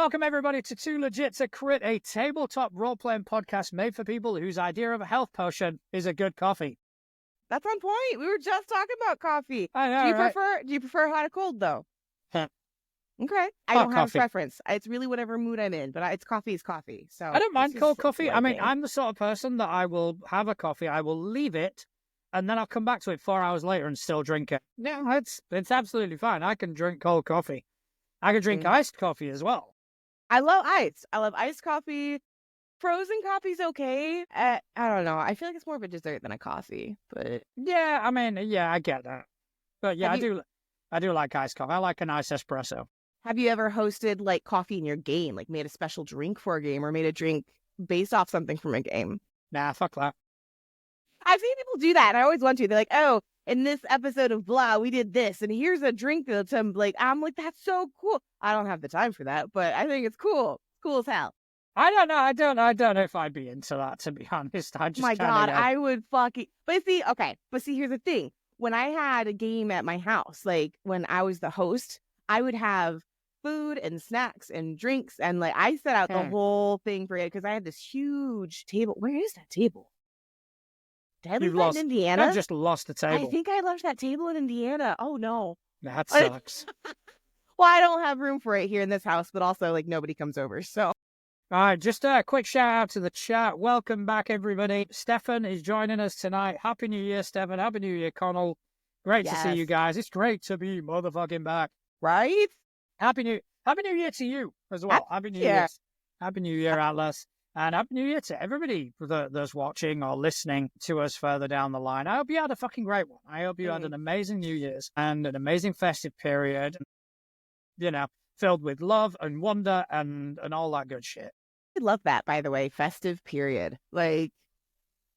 Welcome, everybody, to Too Legit to Crit, a tabletop role-playing podcast made for people whose idea of a health potion is a good coffee. That's on point. We were just talking about coffee. I know, Do you prefer hot or cold, though? Huh. Okay. I Hot don't have a coffee. preference. It's really whatever mood I'm in, but it's coffee is coffee. So I don't mind this cold is coffee. what I mean, think. I'm the sort of person that I will have a coffee, I will leave it, and then I'll come back to it 4 hours later and still drink it. Yeah, it's absolutely fine. I can drink cold coffee. I can drink iced coffee as well. I love ice. I love iced coffee. Frozen coffee's okay. I don't know. I feel like it's more of a dessert than a coffee, but Yeah, I mean, yeah, I get that. But yeah, Have I do like iced coffee. I like a nice espresso. have you ever hosted like coffee in your game, like made a special drink for a game or made a drink based off something from a game? Nah, fuck that. I've seen people do that, and I always want to. They're like, oh, in this episode of blah, we did this, and here's a drink that's I'm like, that's so cool. I don't have the time for that, but I think it's cool. It's cool as hell. I don't know. I don't know if I'd be into that, to be honest. I just My kinda God, go, I would fucking. But see, here's the thing. When I had a game at my house, like when I was the host, I would have food and snacks and drinks, and like I set out the whole thing for it because I had this huge table. Where is that table? Did I leave that in Indiana? I've just lost the table. I think I left that table in Indiana. Oh no. That sucks. Well, I don't have room for it here in this house, but also like nobody comes over. So All right, just a quick shout out to the chat. Welcome back, everybody. Stefan is joining us tonight. Happy New Year, Stefan. Happy New Year, Connell. Great to see you guys. It's great to be motherfucking back. Right? Happy New Year to you as well. Happy New Year. Happy New Year, Atlas. And Happy New Year to everybody that's watching or listening to us further down the line. I hope you had a fucking great one. I hope you had an amazing New Year's and an amazing festive period, you know, filled with love and wonder and all that good shit. I love that, by the way. Festive period. Like,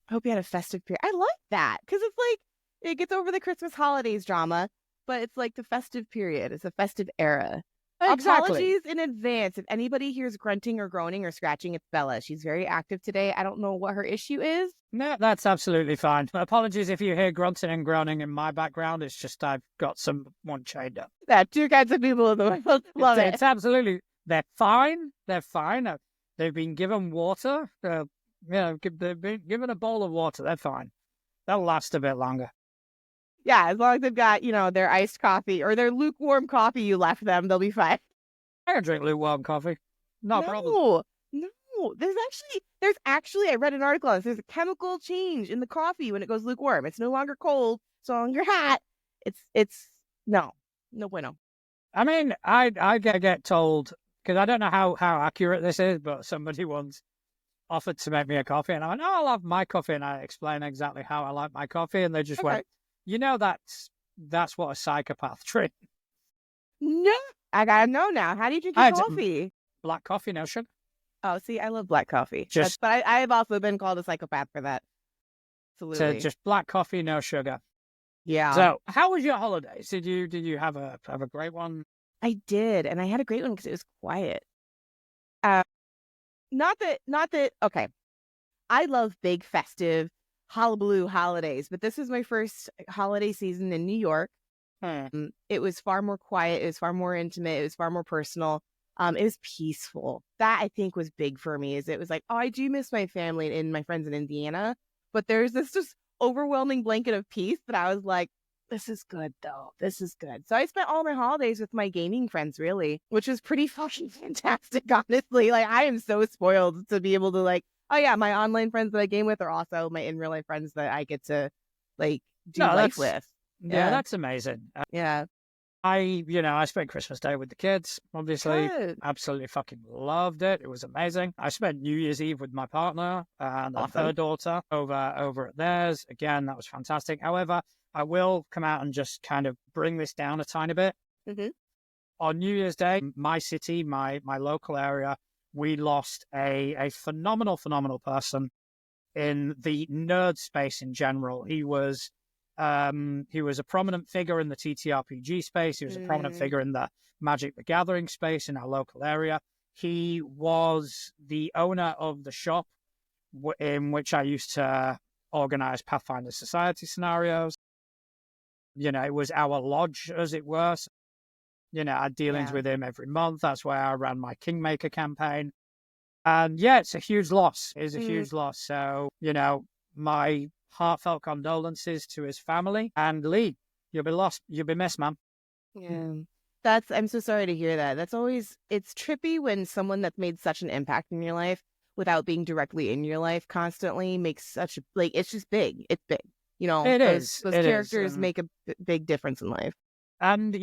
I hope you had a festive period. I like that because it's like it gets over the Christmas holidays drama, but it's like the festive period. It's a festive era. Exactly. Apologies in advance. If anybody hears grunting or groaning or scratching, it's Bella. She's very active today. I don't know what her issue is. No, that's absolutely fine. Apologies if you hear grunting and groaning in my background. It's just I've got someone chained up. That two kinds of people in the world. Love it. It's absolutely. They're fine. They're fine. They've been given water. They've been given a bowl of water. They're fine. They'll last a bit longer. Yeah, as long as they've got, their iced coffee or their lukewarm coffee you left them, they'll be fine. I can drink lukewarm coffee. No problem. No. There's actually, I read an article on this. There's a chemical change in the coffee when it goes lukewarm. It's no longer cold. It's no longer hot. It's no bueno. I mean, I get told, because I don't know how accurate this is, but somebody once offered to make me a coffee, and I went, oh, I'll have my coffee, and I explained exactly how I like my coffee, and they just went, that's what a psychopath drinks. No, I gotta know now. How do you drink your coffee? Black coffee, no sugar. Oh, see, I love black coffee. But I have also been called a psychopath for that. Absolutely. So just black coffee, no sugar. Yeah. So, how was your holidays? Did you have a great one? I did, and I had a great one because it was quiet. Not that. Okay, I love big festive hullabaloo holidays, but this is my first holiday season in New York. It was far more quiet. It was far more intimate. It was far more personal. It was peaceful. That I think was big for me. Is it was like, oh, I do miss my family and my friends in Indiana, but there's this just overwhelming blanket of peace that I was like, this is good though. This is good. So I spent all my holidays with my gaming friends, really, which was pretty fucking fantastic, honestly. Like, I am so spoiled to be able to like, oh yeah, my online friends that I game with are also my in real life friends that I get to like do life with. Yeah, that's amazing. Yeah. I spent Christmas Day with the kids, obviously. Good. Absolutely fucking loved it. It was amazing. I spent New Year's Eve with my partner and her daughter over at theirs. Again, that was fantastic. However, I will come out and just kind of bring this down a tiny bit. Mm-hmm. On New Year's Day, my city, my local area, we lost a phenomenal person in the nerd space in general. He was a prominent figure in the TTRPG space. He was a prominent figure in the Magic the Gathering space in our local area. He was the owner of the shop in which I used to organize Pathfinder Society scenarios. It was our lodge, as it were. I had dealings with him every month. That's why I ran my Kingmaker campaign. And yeah, it's a huge loss. It's a huge loss. So, my heartfelt condolences to his family. And Lee, you'll be lost. You'll be missed, man. Yeah. I'm so sorry to hear that. It's trippy when someone that's made such an impact in your life without being directly in your life constantly makes it's just big. It's big. Those characters make a big difference in life. And,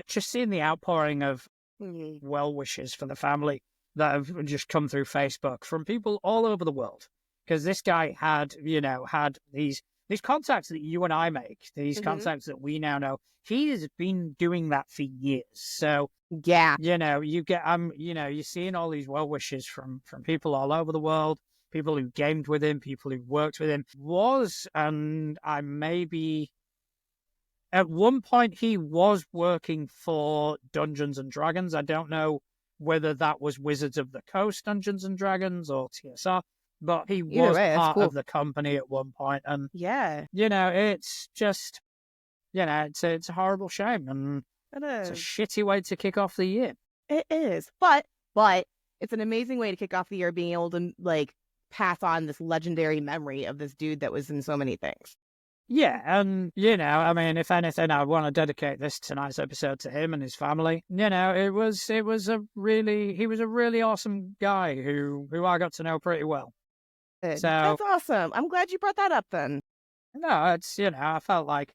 just seeing the outpouring of well wishes for the family that have just come through Facebook from people all over the world. Because this guy had these contacts that you and I make, these contacts that we now know. He has been doing that for years. So, yeah, you get, you're seeing all these well wishes from people all over the world, people who gamed with him, people who worked with him. At one point, he was working for Dungeons and Dragons. I don't know whether that was Wizards of the Coast Dungeons and Dragons or TSR, but he was part of the company at one point. And it's just, it's a horrible shame, and it's a shitty way to kick off the year. It is, but it's an amazing way to kick off the year, being able to pass on this legendary memory of this dude that was in so many things. Yeah, and, if anything, I want to dedicate tonight's episode to him and his family. He was a really awesome guy who I got to know pretty well. So, that's awesome. I'm glad you brought that up then. No, it's, I felt like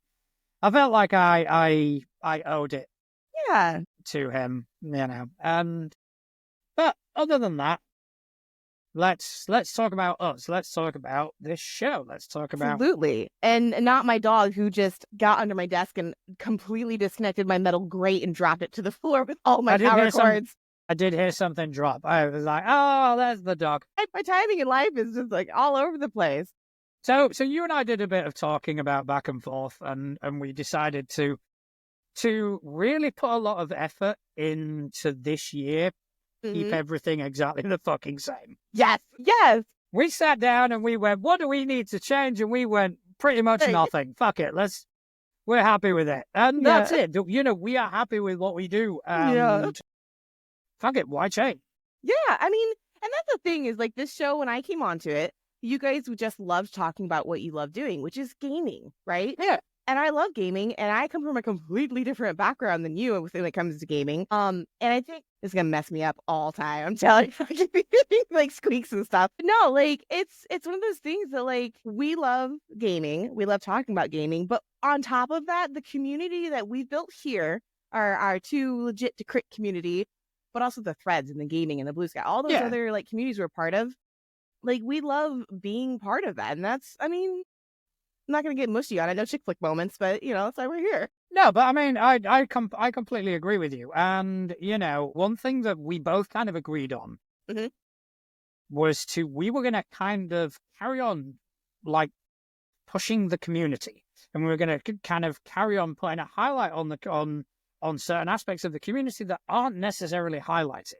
I owed it. Yeah. To him, but other than that, let's talk about us. Let's talk about this show. Let's talk about absolutely, and not my dog who just got under my desk and completely disconnected my metal grate and dropped it to the floor with all my power cords. I did hear something drop. I was like, "Oh, that's the dog." My timing in life is just all over the place. So you and I did a bit of talking about back and forth, and we decided to really put a lot of effort into this year. Keep everything exactly the fucking same. Yes. We sat down and we went, what do we need to change? And we went, pretty much nothing. Fuck it. We're happy with it. And that's it. We are happy with what we do. And fuck it. Why change? Yeah. I mean, and that's the thing is this show, when I came onto it, you guys just loved talking about what you love doing, which is gaming, right? Yeah. And I love gaming, and I come from a completely different background than you when it comes to gaming. And I think it's gonna mess me up all time. I'm telling you, I keep hearing squeaks and stuff. But no, it's one of those things that we love gaming, we love talking about gaming, but on top of that, the community that we built here are our two legit to crit community, but also the threads and the gaming and the Blue Sky, all those other communities we're part of. We love being part of that, and that's, I mean, I'm not going to get mushy on it. No chick flick moments, but, that's why we're here. No, but I mean, I completely agree with you. And, one thing that we both kind of agreed on was we were going to kind of carry on, pushing the community. And we were going to kind of carry on putting a highlight on certain aspects of the community that aren't necessarily highlighted.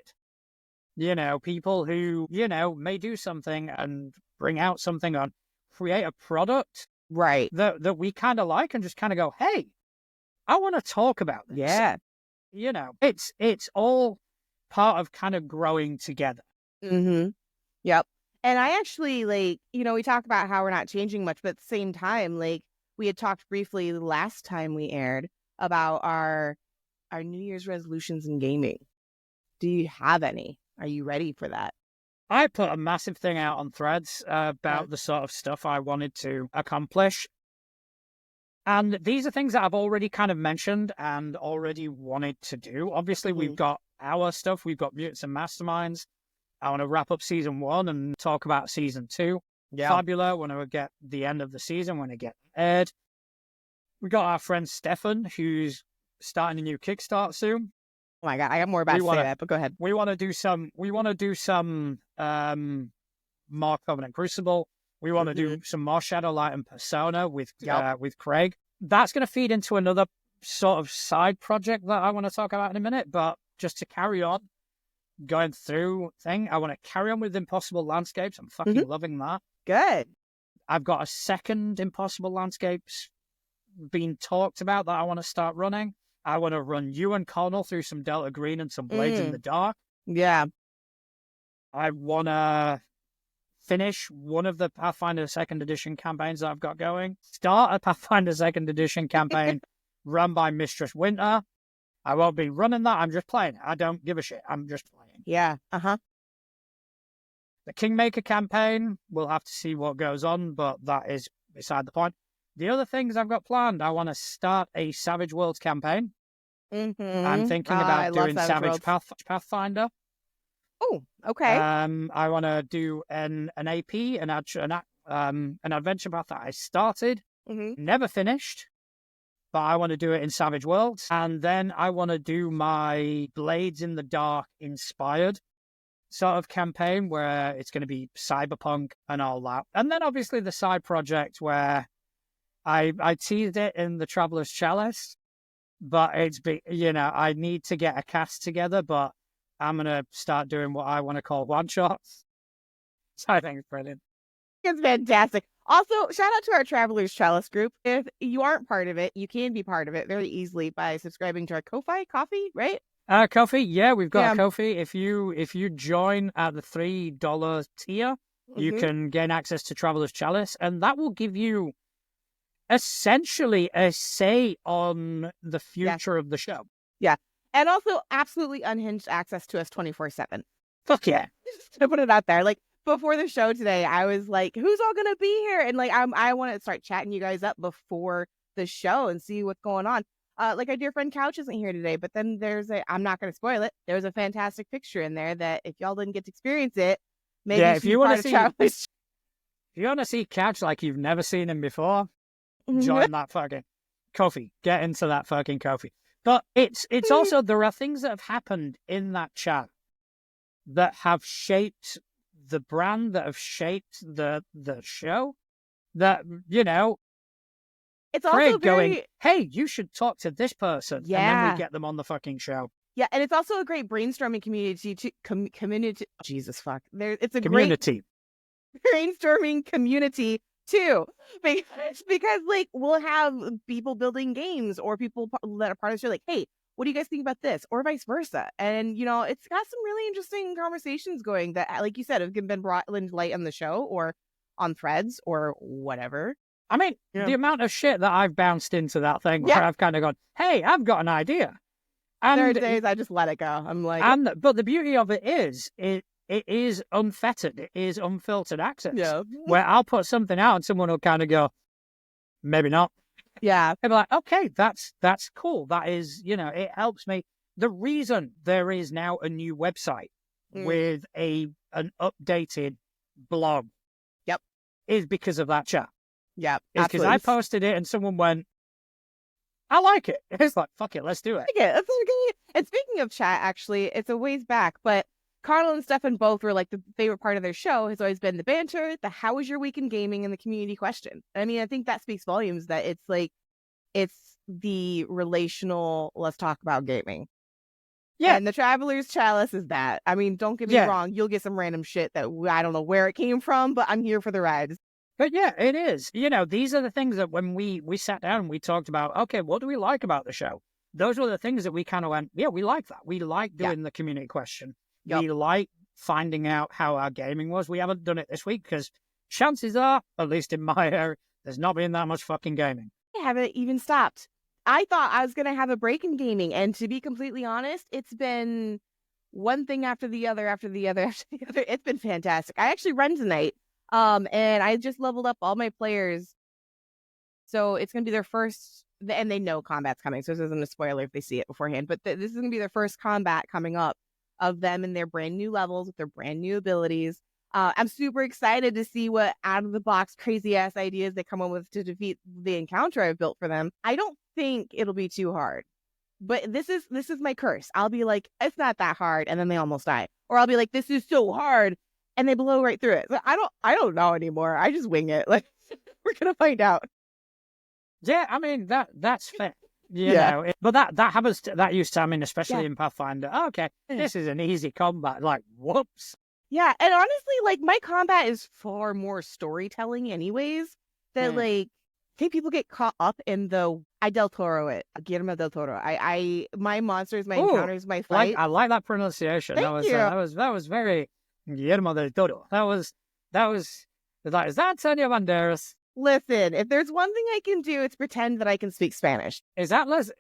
People who, may do something and bring out something on, create a product. Right. That we kind of like and just kind of go, hey, I want to talk about this. Yeah. It's all part of kind of growing together. Mm-hmm. Yep. And I actually, we talk about how we're not changing much, but at the same time, we had talked briefly last time we aired about our New Year's resolutions in gaming. Do you have any? Are you ready for that? I put a massive thing out on Threads about the sort of stuff I wanted to accomplish. And these are things that I've already kind of mentioned and already wanted to do. Obviously, we've got our stuff. We've got Mutants and Masterminds. I want to wrap up season 1 and talk about season 2. Yeah. Fabula, when I get the end of the season, when it gets aired. We got our friend Stefan, who's starting a new Kickstart soon. Oh my God, I got more about to say that, but go ahead. We want to do some more Covenant Crucible. We want to do some more Shadowlight and Persona with Craig. That's going to feed into another sort of side project that I want to talk about in a minute. But just to carry on going through thing, I want to carry on with Impossible Landscapes. I'm fucking loving that. Good. I've got a second Impossible Landscapes being talked about that I want to start running. I want to run you and Connell through some Delta Green and some Blades in the Dark. Yeah. I want to finish one of the Pathfinder 2nd Edition campaigns that I've got going. Start a Pathfinder 2nd Edition campaign run by Mistress Winter. I won't be running that. I'm just playing it. I don't give a shit. I'm just playing. Yeah. Uh-huh. The Kingmaker campaign, we'll have to see what goes on, but that is beside the point. The other things I've got planned, I want to start a Savage Worlds campaign. Mm-hmm. I'm thinking about doing Savage Pathfinder. Oh, okay. I want to do an AP, an adventure path that I started, never finished, but I want to do it in Savage Worlds. And then I want to do my Blades in the Dark inspired sort of campaign where it's going to be cyberpunk and all that. And then obviously the side project where I teased it in the Traveler's Chalice, but I need to get a cast together, but I'm going to start doing what I want to call one-shots. So I think it's brilliant. It's fantastic. Also, shout out to our Traveler's Chalice group. If you aren't part of it, you can be part of it very easily by subscribing to our Ko-Fi coffee, right? Ko-fi, yeah, we've got a Ko-fi. If you join at the $3 tier, you can gain access to Traveler's Chalice, and that will give you essentially a say on the future of the show. Yeah. And also absolutely unhinged access to us 24/7. Fuck yeah. Just to put it out there. Like, before the show today, I was like, who's all going to be here? And like, I want to start chatting you guys up before the show and see what's going on. Like, our dear friend Couch isn't here today, but then I'm not going to spoil it. There's a fantastic picture in there that if y'all didn't get to experience it, maybe if you want to see Couch like you've never seen him before, join that fucking Ko-fi. Get into that fucking Ko-fi. But it's also, there are things that have happened in that chat that have shaped the brand, that have shaped the show, that, it's Craig also going, hey, you should talk to this person. Yeah. And then we get them on the fucking show. Yeah, and it's also a great brainstorming community community. Jesus fuck. It's a community. Great brainstorming community too. Because like, we'll have people building games or people that are part of the show like, hey, what do you guys think about this? Or vice versa. And, it's got some really interesting conversations going that, like you said, have been brought into light on the show or on threads or whatever. I mean, the amount of shit that I've bounced into that thing where I've kind of gone, hey, I've got an idea. And there are days I just let it go. I'm like... But the beauty of it is, it is unfettered. It is unfiltered access. Yeah. Where I'll put something out and someone will kind of go, maybe not. Yeah. They'll be like, okay, that's cool. That is, it helps me. The reason there is now a new website with an updated blog is because of that chat. Yeah. It's because I posted it and someone went, I like it. It's like, fuck it, let's do it. That's okay. And speaking of chat, actually, it's a ways back, but Connell and Stefan both were like, the favorite part of their show has always been the banter, the how was your week in gaming, and the community question. I mean, I think that speaks volumes that it's like, it's the relational, let's talk about gaming. Yeah. And the Traveler's Chalice is that. I mean, don't get me wrong. You'll get some random shit that I don't know where it came from, but I'm here for the ride. But yeah, it is. These are the things that when we sat down and we talked about, okay, what do we like about the show? Those were the things that we kind of went, yeah, we like that. We like doing the community question. Yep. We like finding out how our gaming was. We haven't done it this week because chances are, at least in my area, there's not been that much fucking gaming. I haven't even stopped. I thought I was going to have a break in gaming. And to be completely honest, it's been one thing after the other, after the other, after the other. It's been fantastic. I actually run tonight. And I just leveled up all my players. So it's going to be their first, and they know combat's coming. So this isn't a spoiler if they see it beforehand, but this is going to be their first combat coming up of them in their brand new levels with their brand new abilities. I'm super excited to see what out of the box crazy ass ideas they come up with to defeat the encounter I've built for them. I don't think it'll be too hard, but this is my curse. I'll be like, it's not that hard, and then they almost die, or I'll be like, this is so hard, and they blow right through it. So I don't know anymore. I just wing it. Like, we're gonna find out. Yeah, I mean that's fair. You know, but that happens. That used to, I mean, especially in Pathfinder. Oh, okay, this is an easy combat. Like, whoops. Yeah, and honestly, like, my combat is far more storytelling anyways. That, like, think people get caught up in the del Toro it. Guillermo del Toro. My monsters, my encounters, my fight. I like that pronunciation. Thank you. That was very Guillermo del Toro. Is that Antonio Banderas? Listen, if there's one thing I can do, it's pretend that I can speak Spanish. Is Atlas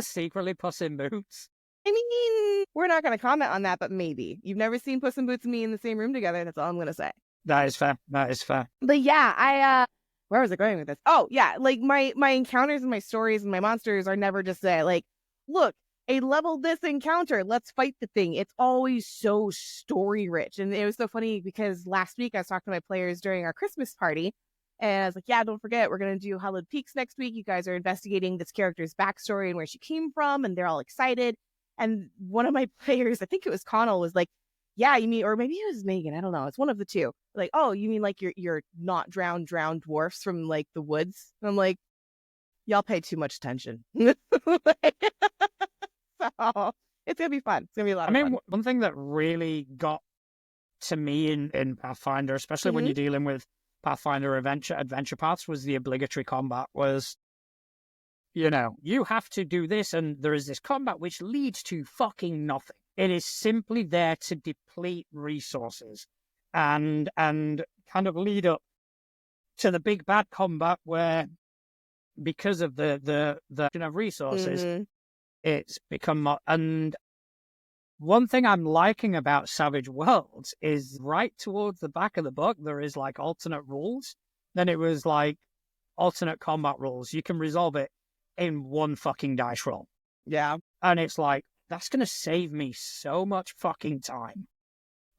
secretly Puss in Boots? I mean, we're not going to comment on that, but maybe. You've never seen Puss in Boots and me in the same room together. That's all I'm going to say. That is fair. But yeah, where was I going with this? Oh, yeah, like my encounters and my stories and my monsters are never just like, look, a level this encounter, let's fight the thing. It's always so story rich. And it was so funny because last week I was talking to my players during our Christmas party. And I was like, yeah, don't forget, we're going to do Hallowed Peaks next week. You guys are investigating this character's backstory and where she came from. And they're all excited. And one of my players, I think it was Connell, was like, yeah, you mean, or maybe it was Megan. I don't know. It's one of the two. Like, oh, you mean like you're not drowned dwarfs from like the woods? And I'm like, y'all pay too much attention. So it's going to be fun. It's going to be a lot of fun. One thing that really got to me in Pathfinder, especially when you're dealing with Pathfinder adventure paths, was the obligatory combat. Was, you have to do this, and there is this combat which leads to fucking nothing. It is simply there to deplete resources and kind of lead up to the big bad combat where, because of the resources, it's become more. And one thing I'm liking about Savage Worlds is right towards the back of the book, there is like alternate rules. Then it was like alternate combat rules. You can resolve it in one fucking dice roll. Yeah. And it's like, that's going to save me so much fucking time.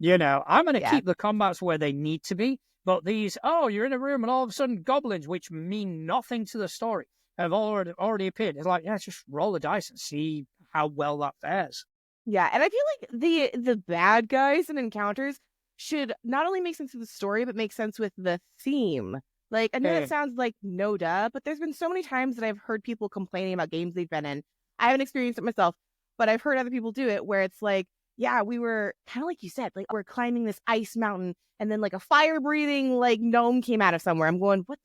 I'm going to keep the combats where they need to be. But these, you're in a room and all of a sudden goblins, which mean nothing to the story, have already appeared. It's like, just roll the dice and see how well that fares. Yeah, and I feel like the bad guys and encounters should not only make sense of the story, but make sense with the theme. Like, I know it sounds like no duh, but there's been so many times that I've heard people complaining about games they've been in. I haven't experienced it myself, but I've heard other people do it where it's like, yeah, we were kind of like you said, like we're climbing this ice mountain and then like a fire-breathing like gnome came out of somewhere. I'm going, what?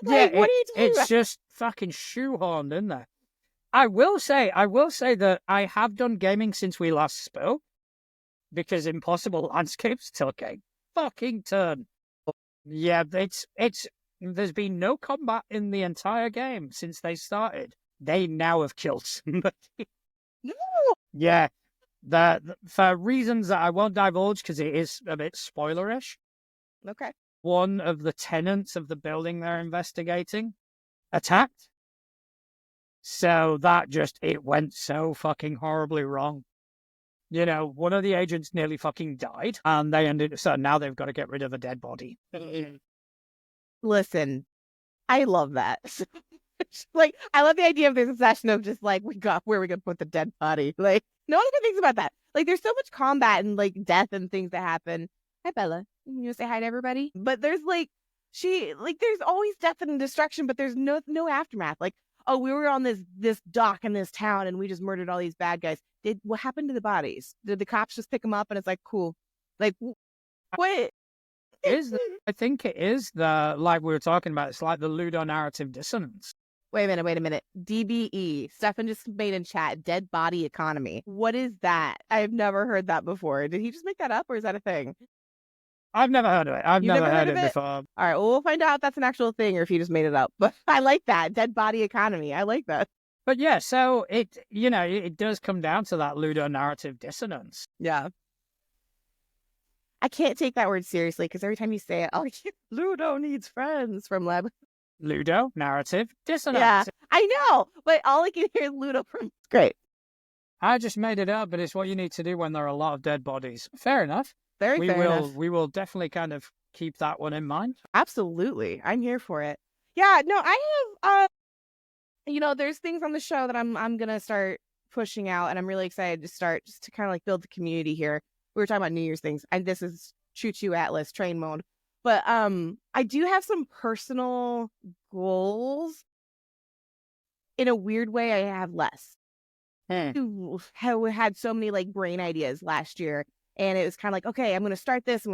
Like, what are you doing? It's just fucking shoehorned in there. I will say that I have done gaming since we last spoke, because Impossible Landscapes took a fucking turn. Yeah, there's been no combat in the entire game since they started. They now have killed somebody. No. Yeah, for reasons that I won't divulge because it is a bit spoilerish. Okay. One of the tenants of the building they're investigating attacked. So it went so fucking horribly wrong. One of the agents nearly fucking died, and so now they've got to get rid of a dead body. Listen, I love that. Like, I love the idea of this obsession of just like, where are we gonna put the dead body? Like, no one ever thinks about that. Like, there's so much combat and like death and things that happen. Hi, Bella. You say hi to everybody? But there's there's always death and destruction, but there's no aftermath. Like, oh, we were on this dock in this town and we just murdered all these bad guys. What happened to the bodies? Did the cops just pick them up and it's like, cool? Like, what? I think it is like we were talking about, it's like the ludonarrative dissonance. Wait a minute. DBE. Stefan just made in chat, dead body economy. What is that? I've never heard that before. Did he just make that up or is that a thing? I've never heard of it. I've never heard it before. All right, well, we'll find out if that's an actual thing or if he just made it up. But I like that. Dead body economy. I like that. But yeah, so it does come down to that ludonarrative dissonance. Yeah. I can't take that word seriously because every time you say it, Ludo needs friends from Lab. Ludo, narrative, dissonance. Yeah, I know, but all I can hear is Ludo from. Great. I just made it up, but it's what you need to do when there are a lot of dead bodies. Fair enough. Fair enough. We will definitely kind of keep that one in mind. Absolutely. I'm here for it. Yeah, no, I have, there's things on the show that I'm going to start pushing out, and I'm really excited to start just to kind of like build the community here. We were talking about New Year's things, and this is Choo-Choo Atlas train mode. But I do have some personal goals. In a weird way, I have less. I had so many like brain ideas last year, and it was kind of like, okay, I'm going to start this,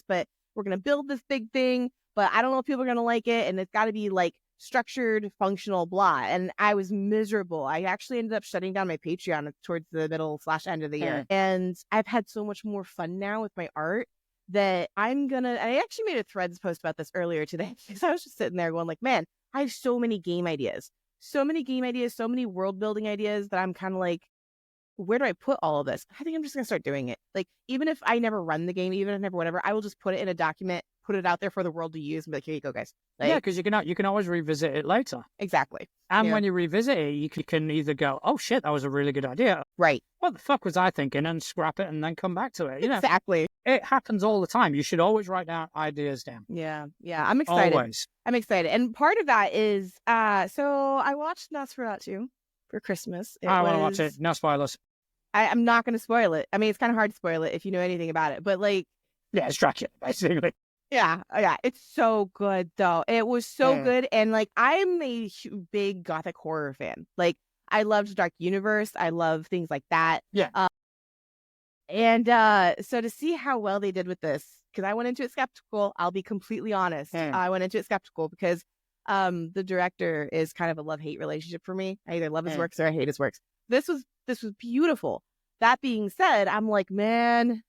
but we're going to build this big thing, but I don't know if people are going to like it, and it's got to be like structured, functional, blah. And I was miserable. I actually ended up shutting down my Patreon towards the middle/end of the year. And I've had so much more fun now with my art that I actually made a Threads post about this earlier today because I was just sitting there going like, man, I have so many game ideas, so many world building ideas that I'm kind of like, where do I put all of this? I think I'm just going to start doing it. Like, even if I never run the game, even if never whatever, I will just put it in a document, put it out there for the world to use and be like, here you go, guys. Like, yeah, because you can always revisit it later. Exactly. And when you revisit it, you can either go, oh shit, that was a really good idea. Right. What the fuck was I thinking? And scrap it and then come back to it. You know, exactly. It happens all the time. You should always write down ideas down. Yeah. I'm excited. Always. I'm excited. And part of that is, so I watched Nosferatu for Christmas. I want to watch it. No spoilers. I'm not going to spoil it. I mean, it's kind of hard to spoil it if you know anything about it, but like, yeah, it's Dracula, basically. Yeah. It's so good though. It was so good. And like, I'm a big gothic horror fan. Like, I loved Dark Universe. I love things like that. Yeah. So to see how well they did with this, because I went into it skeptical, I'll be completely honest. I went into it skeptical because the director is kind of a love-hate relationship for me. I either love his works or I hate his works. This was beautiful. That being said, I'm like, man,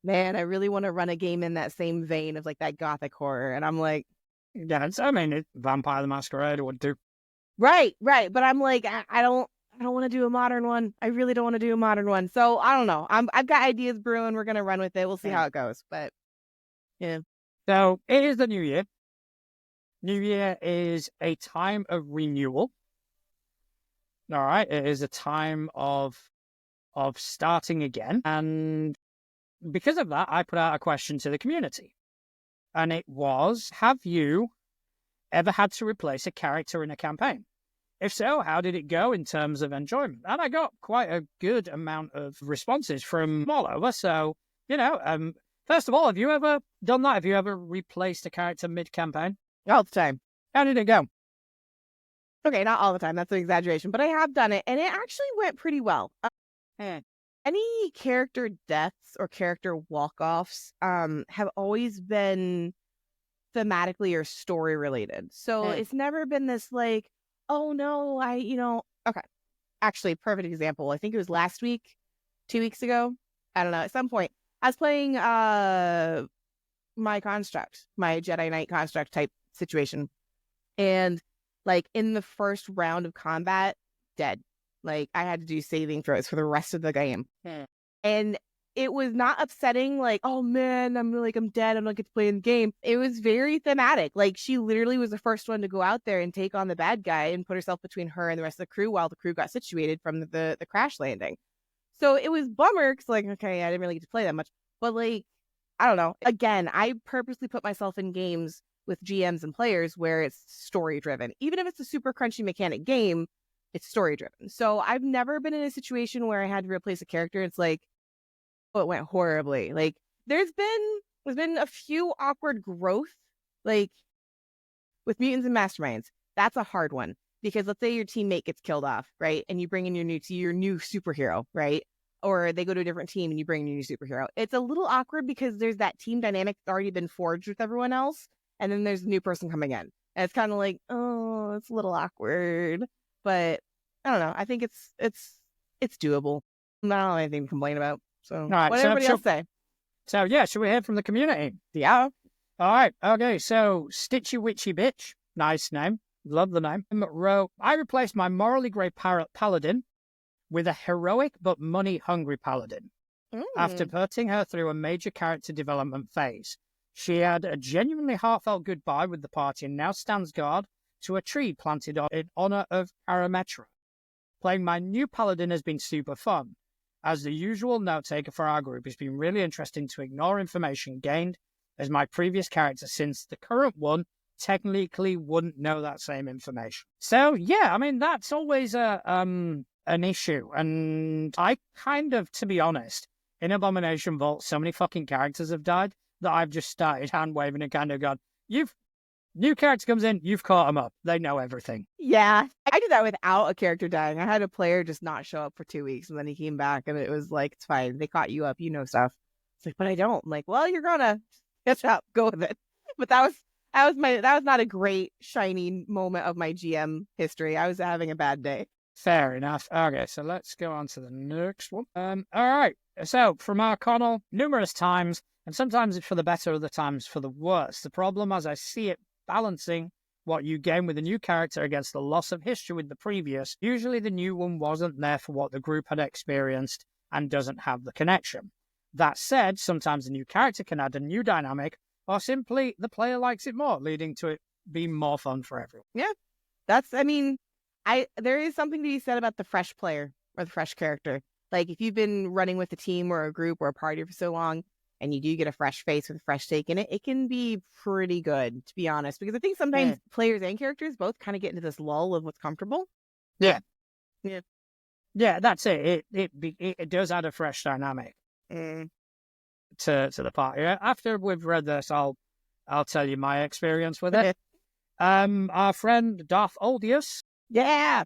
I really want to run a game in that same vein of like that gothic horror. And I'm like, yeah, Vampire the Masquerade would do. Right. But I'm like, I don't want to do a modern one. I really don't want to do a modern one. So I don't know. I've got ideas brewing. We're going to run with it. We'll see how it goes. But yeah. So it is the new year. New year is a time of renewal. All right. It is a time of starting again. And because of that, I put out a question to the community. And it was, have you ever had to replace a character in a campaign? If so, how did it go in terms of enjoyment? And I got quite a good amount of responses from all over. So, first of all, have you ever done that? Have you ever replaced a character mid-campaign? All the time. How did it go? Okay, not all the time. That's an exaggeration. But I have done it, and it actually went pretty well. Any character deaths or character walk-offs have always been thematically or story related. So it's never been this like, oh no, okay. Actually, perfect example. I think it was last week, 2 weeks ago. I don't know. At some point, I was playing my construct, my Jedi Knight construct type situation. And like in the first round of combat, dead. Like I had to do saving throws for the rest of the game. And it was not upsetting, like, oh man, I'm dead, I don't get to play in the game. It was very thematic. Like she literally was the first one to go out there and take on the bad guy and put herself between her and the rest of the crew while the crew got situated from the crash landing. So it was bummer because like, okay, I didn't really get to play that much. But like, I don't know. Again, I purposely put myself in games with GMs and players where it's story driven. Even if it's a super crunchy mechanic game, it's story driven. So I've never been in a situation where I had to replace a character. It's like, oh, it went horribly. Like there's been a few awkward growth, like with mutants and masterminds. That's a hard one because let's say your teammate gets killed off, right? And you bring in your new superhero, right? Or they go to a different team and you bring in your new superhero. It's a little awkward because there's that team dynamic that's already been forged with everyone else. And then there's a new person coming in. And it's kind of like, oh, it's a little awkward. But I don't know. I think it's doable. I don't have anything to complain about. So right, what everybody else say? So yeah, should we hear from the community? Yeah. All right. Okay. So Stitchy Witchy Bitch, nice name. Love the name. Wrote, I replaced my morally grey paladin with a heroic but money-hungry paladin. After putting her through a major character development phase, she had a genuinely heartfelt goodbye with the party and now stands guard to a tree planted in honor of Parametra. Playing my new paladin has been super fun. As the usual note-taker for our group, it's been really interesting to ignore information gained as my previous character, since the current one technically wouldn't know that same information. So, yeah, I mean, that's always an issue. And I kind of, to be honest, in Abomination Vault, so many fucking characters have died that I've just started hand-waving and kind of gone, new character comes in, you've caught them up. They know everything. Yeah. I did that without a character dying. I had a player just not show up for 2 weeks, and then he came back, and it was like, it's fine. They caught you up. You know stuff. It's like, but I don't. I'm like, well, you're gonna catch up. Go with it. But that That was not a great shining moment of my GM history. I was having a bad day. Fair enough. Okay, so let's go on to the next one. All right. So from our Connell, numerous times, and sometimes it's for the better, other times for the worse. The problem, as I see it, balancing what you gain with a new character against the loss of history with the previous. Usually the new one wasn't there for what the group had experienced and doesn't have the connection. That said, sometimes a new character can add a new dynamic, or simply the player likes it more, leading to it being more fun for everyone. Yeah, there is something to be said about the fresh player or the fresh character. Like if you've been running with a team or a group or a party for so long, and you do get a fresh face with a fresh take in it, it can be pretty good, to be honest. Because I think sometimes players and characters both kind of get into this lull of what's comfortable. Yeah. Yeah, that's it. It does add a fresh dynamic to the party. After we've read this, I'll tell you my experience with it. Our friend Darth Oldius. Yeah.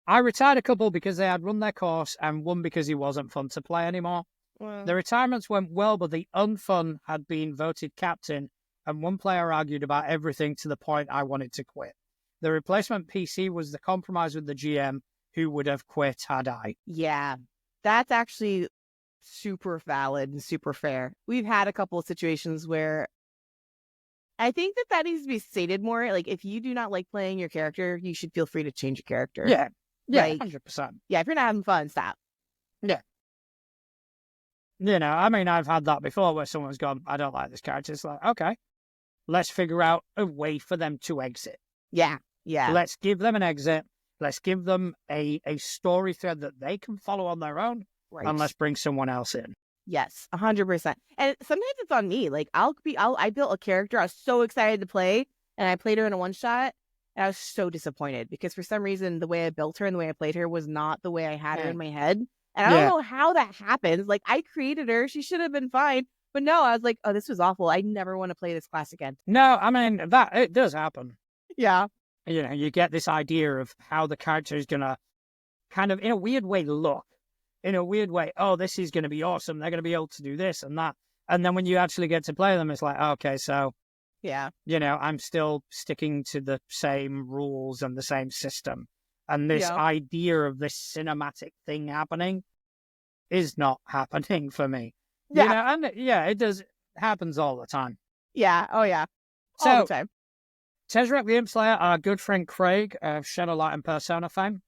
I retired a couple because they had run their course and one because he wasn't fun to play anymore. Well, the retirements went well, but the unfun had been voted captain, and one player argued about everything to the point I wanted to quit. The replacement PC was the compromise with the GM, who would have quit had I. Yeah, that's actually super valid and super fair. We've had a couple of situations where I think that needs to be stated more. Like, if you do not like playing your character, you should feel free to change your character. Yeah, like, 100%. Yeah, if you're not having fun, stop. Yeah. You know, I mean, I've had that before where someone's gone, I don't like this character. It's like, okay, let's figure out a way for them to exit. Yeah. Let's give them an exit. Let's give them a story thread that they can follow on their own. Right. And let's bring someone else in. Yes, 100%. And sometimes it's on me. Like I built a character. I was so excited to play, and I played her in a one shot, and I was so disappointed because for some reason the way I built her and the way I played her was not the way I had her in my head. And I don't know how that happens. Like, I created her. She should have been fine. But no, I was like, oh, this was awful. I never want to play this class again. No, I mean, it does happen. Yeah. You know, you get this idea of how the character is going to kind of, in a weird way, look. In a weird way, oh, this is going to be awesome. They're going to be able to do this and that. And then when you actually get to play them, it's like, okay, so, yeah, you know, I'm still sticking to the same rules and the same system. And this idea of this cinematic thing happening is not happening for me. Yeah. You know, and it does. It happens all the time. Yeah. Oh, yeah. All the time. Tezrek the Imp Slayer, our good friend Craig of Shadowlight and Persona fame.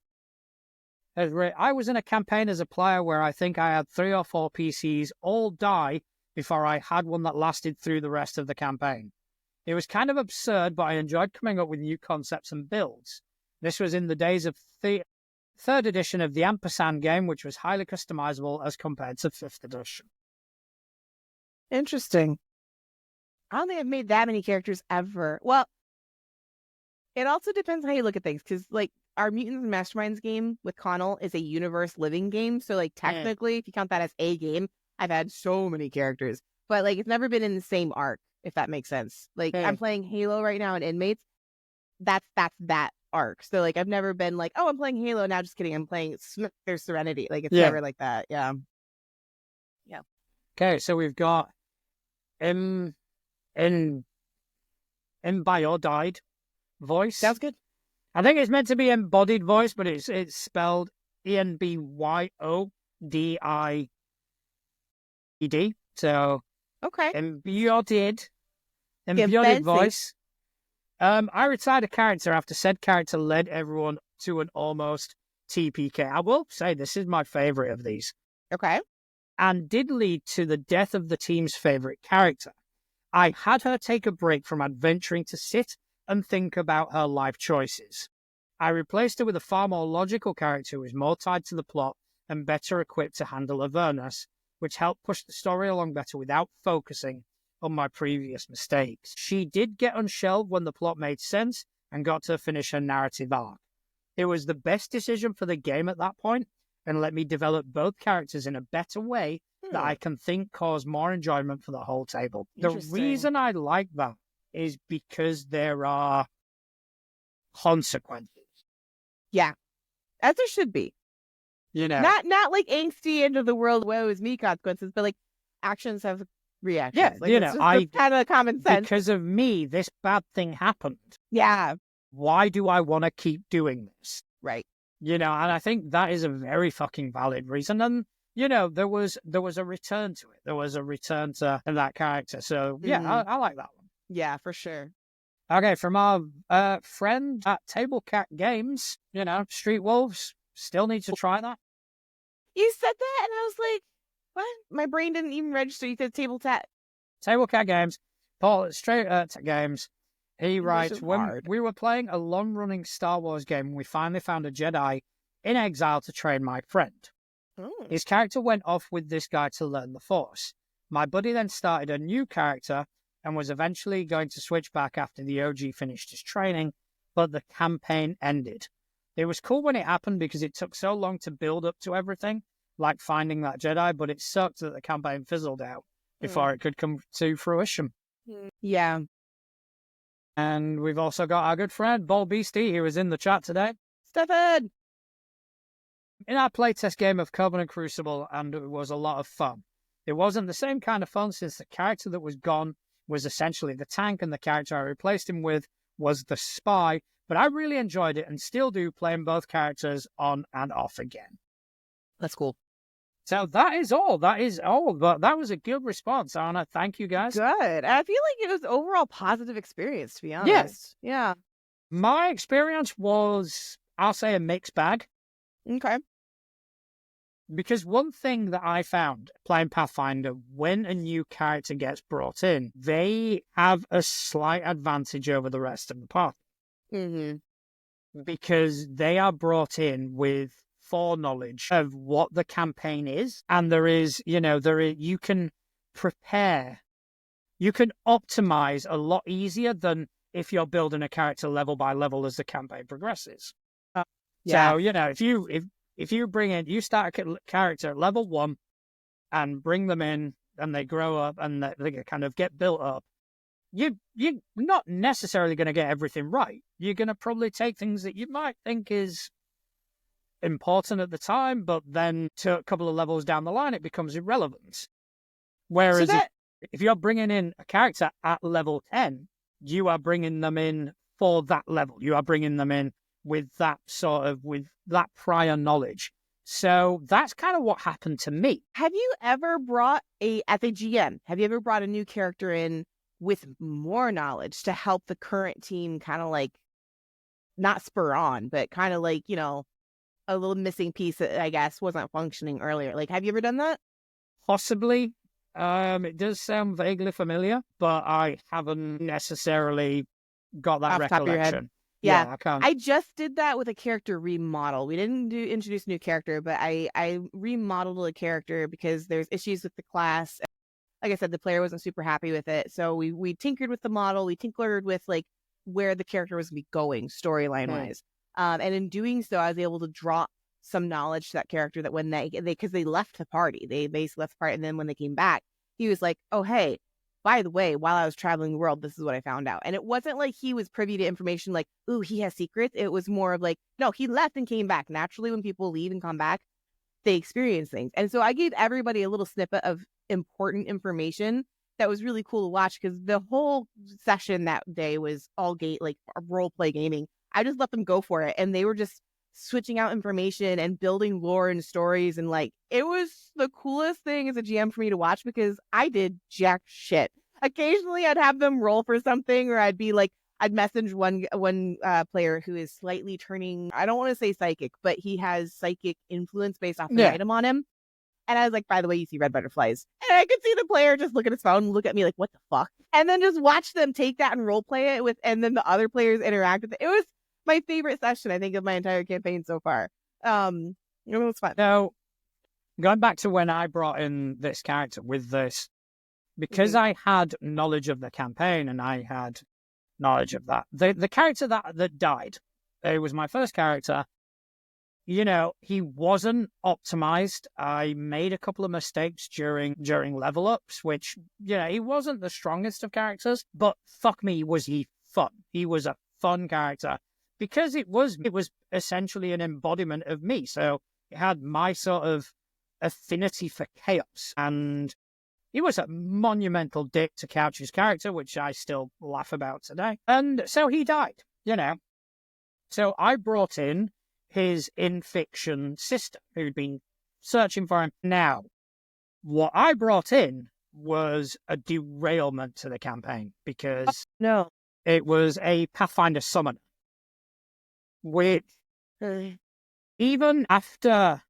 I was in a campaign as a player where I think I had 3 or 4 PCs all die before I had one that lasted through the rest of the campaign. It was kind of absurd, but I enjoyed coming up with new concepts and builds. This was in the days of the 3rd edition of the Ampersand game, which was highly customizable as compared to 5th edition. Interesting. I don't think I've made that many characters ever. Well, it also depends how you look at things, because, like, our Mutants and Masterminds game with Connell is a universe living game. So, like, technically, if you count that as a game, I've had so many characters. But, like, it's never been in the same arc, if that makes sense. Like, I'm playing Halo right now in Inmates. That's that arc. So, like, I've never been like, oh, I'm playing Halo now. Just kidding. I'm playing there's Serenity. Like, it's never like that. Yeah. Okay, so we've got Embodied voice. Sounds good. I think it's meant to be embodied voice, but it's spelled ENBYODIED. So okay, embodied voice. I retired a character after said character led everyone to an almost TPK. I will say this is my favorite of these. Okay. And did lead to the death of the team's favorite character. I had her take a break from adventuring to sit and think about her life choices. I replaced her with a far more logical character who was more tied to the plot and better equipped to handle Avernus, which helped push the story along better without focusing on my previous mistakes. She did get unshelved when the plot made sense and got to finish her narrative arc. It was the best decision for the game at that point and let me develop both characters in a better way that I can think caused more enjoyment for the whole table. The reason I like that is because there are consequences. Yeah, as there should be. You know, not like angsty end of the world woe is me consequences, but like actions have reactions. Like, you it's know, just kind of common sense. because of me, this bad thing happened. Yeah. Why do I want to keep doing this? Right. You know, and I think that is a very fucking valid reason. And, you know, there was a return to it. There was a return to that character. So, yeah, I like that one. Yeah, for sure. Okay, from our friend at Table Cat Games, you know, Street Wolves, still need to try that. You said that, and I was like, what? My brain didn't even register. You said Table Cat. Table Cat Games, Paul, straight Games. He writes, when hard. we were playing a long-running Star Wars game, we finally found a Jedi in exile to train my friend. His character went off with this guy to learn the Force. My buddy then started a new character and was eventually going to switch back after the OG finished his training, but the campaign ended. It was cool when it happened because it took so long to build up to everything, like finding that Jedi, but it sucked that the campaign fizzled out before it could come to fruition. Yeah. And we've also got our good friend, Ball Beastie, who was in the chat today. Stefan! In our playtest game of Covenant Crucible, and it was a lot of fun. It wasn't the same kind of fun since the character that was gone was essentially the tank, and the character I replaced him with was the spy, but I really enjoyed it and still do playing both characters on and off again. That's cool. So that is all. But that was a good response, Anna. Thank you, guys. Good. I feel like it was overall positive experience, to be honest. Yeah. My experience was, I'll say, a mixed bag. Okay. Because one thing that I found playing Pathfinder, when a new character gets brought in, they have a slight advantage over the rest of the party. Because they are brought in with foreknowledge of what the campaign is. And you can prepare, you can optimize a lot easier than if you're building a character level by level as the campaign progresses. So, if you bring in, you start a character at level 1 and bring them in and they grow up and they kind of get built up, you're not necessarily going to get everything right. You're going to probably take things that you might think is important at the time, but then to a couple of levels down the line, it becomes irrelevant. Whereas if you're bringing in a character at level 10, you are bringing them in for that level. You are bringing them in with that prior knowledge. So that's kind of what happened to me. Have you ever brought as a GM, have you ever brought a new character in with more knowledge to help the current team kind of like, not spur on, but kind of like, a little missing piece that I guess wasn't functioning earlier? Like, have you ever done that? Possibly. It does sound vaguely familiar, but I haven't necessarily got that Off the top of your head. recollection. Yeah, I can't. I just did that with a character remodel. We didn't introduce a new character, but I remodeled a character because there's issues with the class. Like I said, the player wasn't super happy with it. So we tinkered with the model. We tinkered with like where the character was going to be going storyline wise. And in doing so, I was able to drop some knowledge to that character that when because they left the party, they basically left the party. And then when they came back, he was like, oh, hey, by the way, while I was traveling the world, this is what I found out. And it wasn't like he was privy to information like, ooh, he has secrets. It was more of like, no, he left and came back. Naturally, when people leave and come back, they experience things. And so I gave everybody a little snippet of important information that was really cool to watch, because the whole session that day was all role play gaming. I just let them go for it. And they were just switching out information and building lore and stories. And like, it was the coolest thing as a GM for me to watch, because I did jack shit. Occasionally I'd have them roll for something, or I'd message one player who is slightly turning, I don't want to say psychic, but he has psychic influence based off the item on him. And I was like, by the way, you see red butterflies. And I could see the player just look at his phone and look at me like, what the fuck? And then just watch them take that and role play it and then the other players interact with it. It was my favorite session, I think, of my entire campaign so far. It was fun. Now, going back to when I brought in this character with this, because I had knowledge of the campaign and I had knowledge of that, the character that died, it was my first character. He wasn't optimized. I made a couple of mistakes during level ups, which, he wasn't the strongest of characters, but fuck me, was he fun. He was a fun character because it was essentially an embodiment of me. So it had my sort of affinity for chaos. And, He was a monumental dick to Couch's character, which I still laugh about today. And so he died, So I brought in his in-fiction sister, who'd been searching for him. Now, what I brought in was a derailment to the campaign, because it was a Pathfinder summoner, which, even after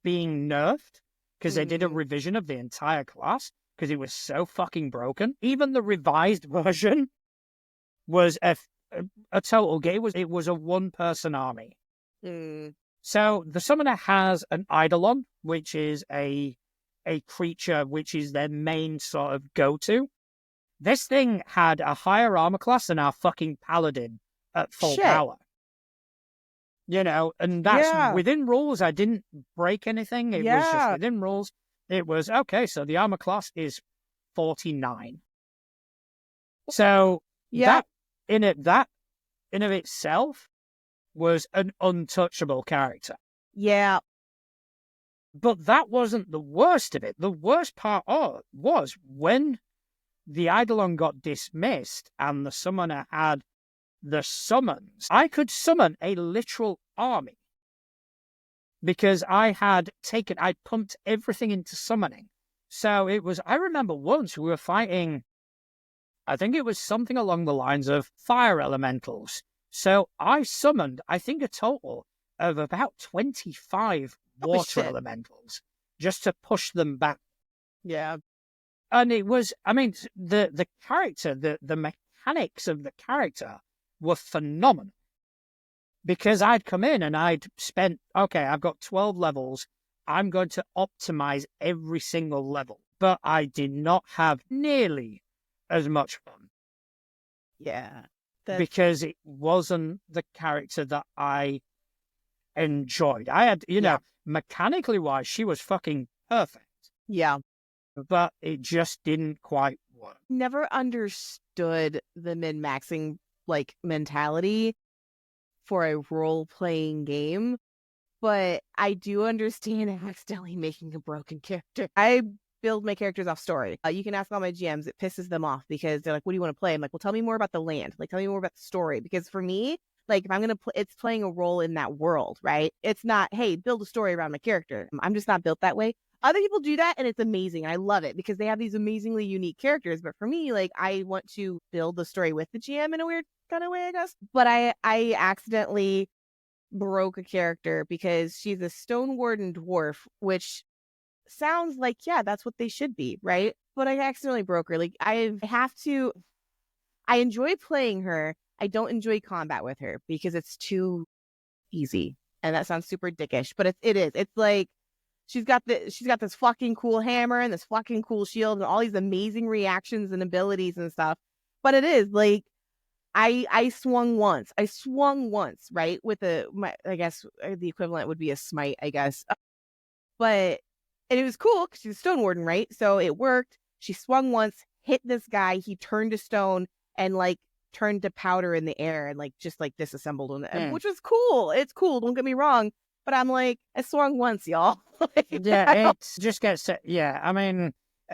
being nerfed, because they did a revision of the entire class, because it was so fucking broken, even the revised version was a total game. It was a one-person army. So the summoner has an Eidolon, which is a creature which is their main sort of go-to. This thing had a higher armor class than our fucking paladin at full power. And that's within rules. I didn't break anything. It was just within rules. It was, okay, so the armor class is 49. So that in of itself was an untouchable character. Yeah. But that wasn't the worst of it. The worst part was when the Eidolon got dismissed and the summoner had the summons. I could summon a literal army because I'd pumped everything into summoning. So I remember once we were fighting, I think it was something along the lines of fire elementals. So I summoned, I think, a total of about 25 water elementals just to push them back. Yeah. And it was, the character, the mechanics of the character were phenomenal. Because I'd come in and I'd spent, I've got 12 levels. I'm going to optimize every single level. But I did not have nearly as much fun. Yeah. Because it wasn't the character that I enjoyed. I had, mechanically wise, she was fucking perfect. Yeah. But it just didn't quite work. Never understood the min-maxing mentality for a role-playing game, but I do understand accidentally making a broken character. I build my characters off story. You can ask all my GMs, it pisses them off because they're like, what do you want to play? I'm like, well, tell me more about the land. Tell me more about the story. Because for me, if I'm going to it's playing a role in that world, right? It's not, hey, build a story around my character. I'm just not built that way. Other people do that, and it's amazing. I love it because they have these amazingly unique characters. But for me, I want to build the story with the GM in a weird kind of way, I guess. But I accidentally broke a character because she's a Stone Warden dwarf, which sounds like, that's what they should be, right? But I accidentally broke her. I enjoy playing her. I don't enjoy combat with her because it's too easy. And that sounds super dickish, but it is. It's she's got this fucking cool hammer and this fucking cool shield and all these amazing reactions and abilities and stuff. But it is I swung once. Right? With I guess the equivalent would be a smite, I guess. And it was cool because she's a Stone Warden, right? So it worked. She swung once, hit this guy. He turned to stone and turned to powder in the air and just disassembled him, which was cool. It's cool. Don't get me wrong. But I'm I swung once, y'all. It just gets, don't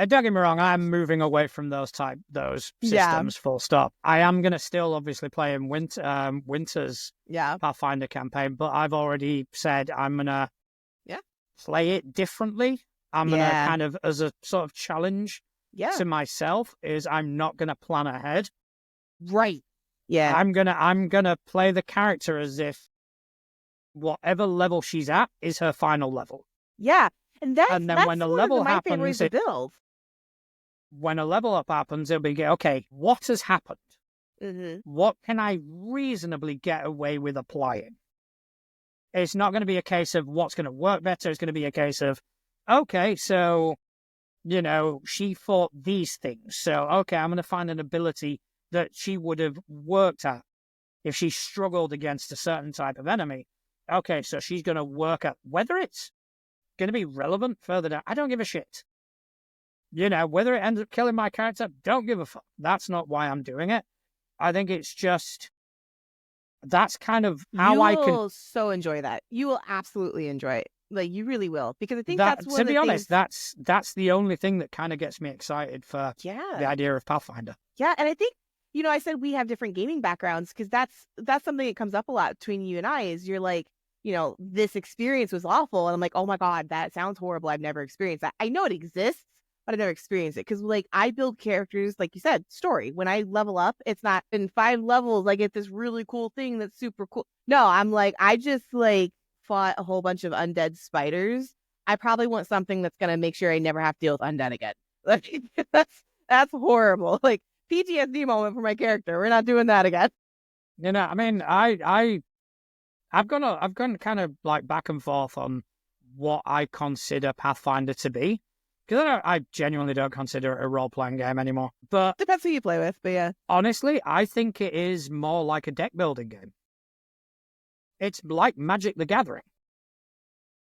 get me wrong. I'm moving away from those systems, full stop. I am going to still obviously play in Winter's Pathfinder campaign, but I've already said I'm going to play it differently. I'm going to kind of, as a sort of challenge to myself, is I'm not going to plan ahead. Right. Yeah. I'm gonna play the character as if whatever level she's at is her final level. Yeah. And then when a level happens, build. When a level up happens, it'll be, okay, what has happened? Mm-hmm. What can I reasonably get away with applying? It's not going to be a case of what's going to work better. It's going to be a case of, okay, so, she fought these things. So, okay, I'm going to find an ability that she would have worked at if she struggled against a certain type of enemy. Okay, so she's going to work at whether it's going to be relevant further down. I don't give a shit. Whether it ends up killing my character, don't give a fuck. That's not why I'm doing it. I think it's just, that's kind of how I can... You will so enjoy that. You will absolutely enjoy it. Like, you really will, because I think That, that's one to of the be honest, things. that's the only thing that kind of gets me excited for the Yeah. idea of Pathfinder. Yeah. And I think, I said we have different gaming backgrounds, because that's something that comes up a lot between you and I, is you're like, this experience was awful. And I'm like, oh my God, that sounds horrible. I've never experienced that. I know it exists, but I've never experienced it. Because, like, I build characters, like you said, story. When I level up, it's not in 5 levels, I get this really cool thing that's super cool. No, I'm like, I just, like, fought a whole bunch of undead spiders. I probably want something that's going to make sure I never have to deal with undead again. Like, that's horrible. Like, PTSD moment for my character. We're not doing that again. I mean, I've gone kind of like back and forth on what I consider Pathfinder to be, because I genuinely don't consider it a role-playing game anymore. But Depends who you play with, but yeah. Honestly, I think it is more like a deck-building game. It's like Magic the Gathering.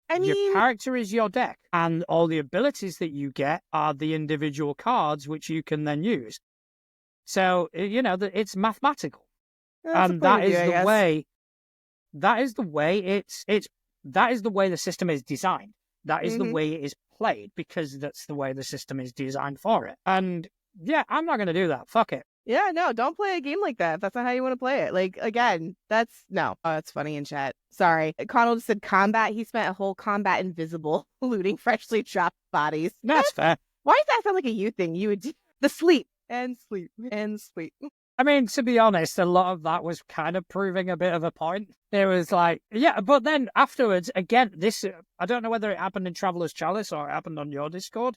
I mean, your character is your deck, and all the abilities that you get are the individual cards which you can then use. So, it's mathematical. And that is the way the system is designed. That is the way it is played, because that's the way the system is designed for it. And yeah, I'm not going to do that. Fuck it. Yeah, no, don't play a game like that. That's not how you want to play it. Like, again, that's no. Oh, that's funny in chat. Sorry. Connell just said combat. He spent a whole combat invisible, looting freshly dropped bodies. That's fair. Why does that sound like a you thing? You would do the sleep and sleep and sleep. I mean, to be honest, a lot of that was kind of proving a bit of a point. It was like, yeah, but then afterwards, again, I don't know whether it happened in Traveler's Chalice or it happened on your Discord.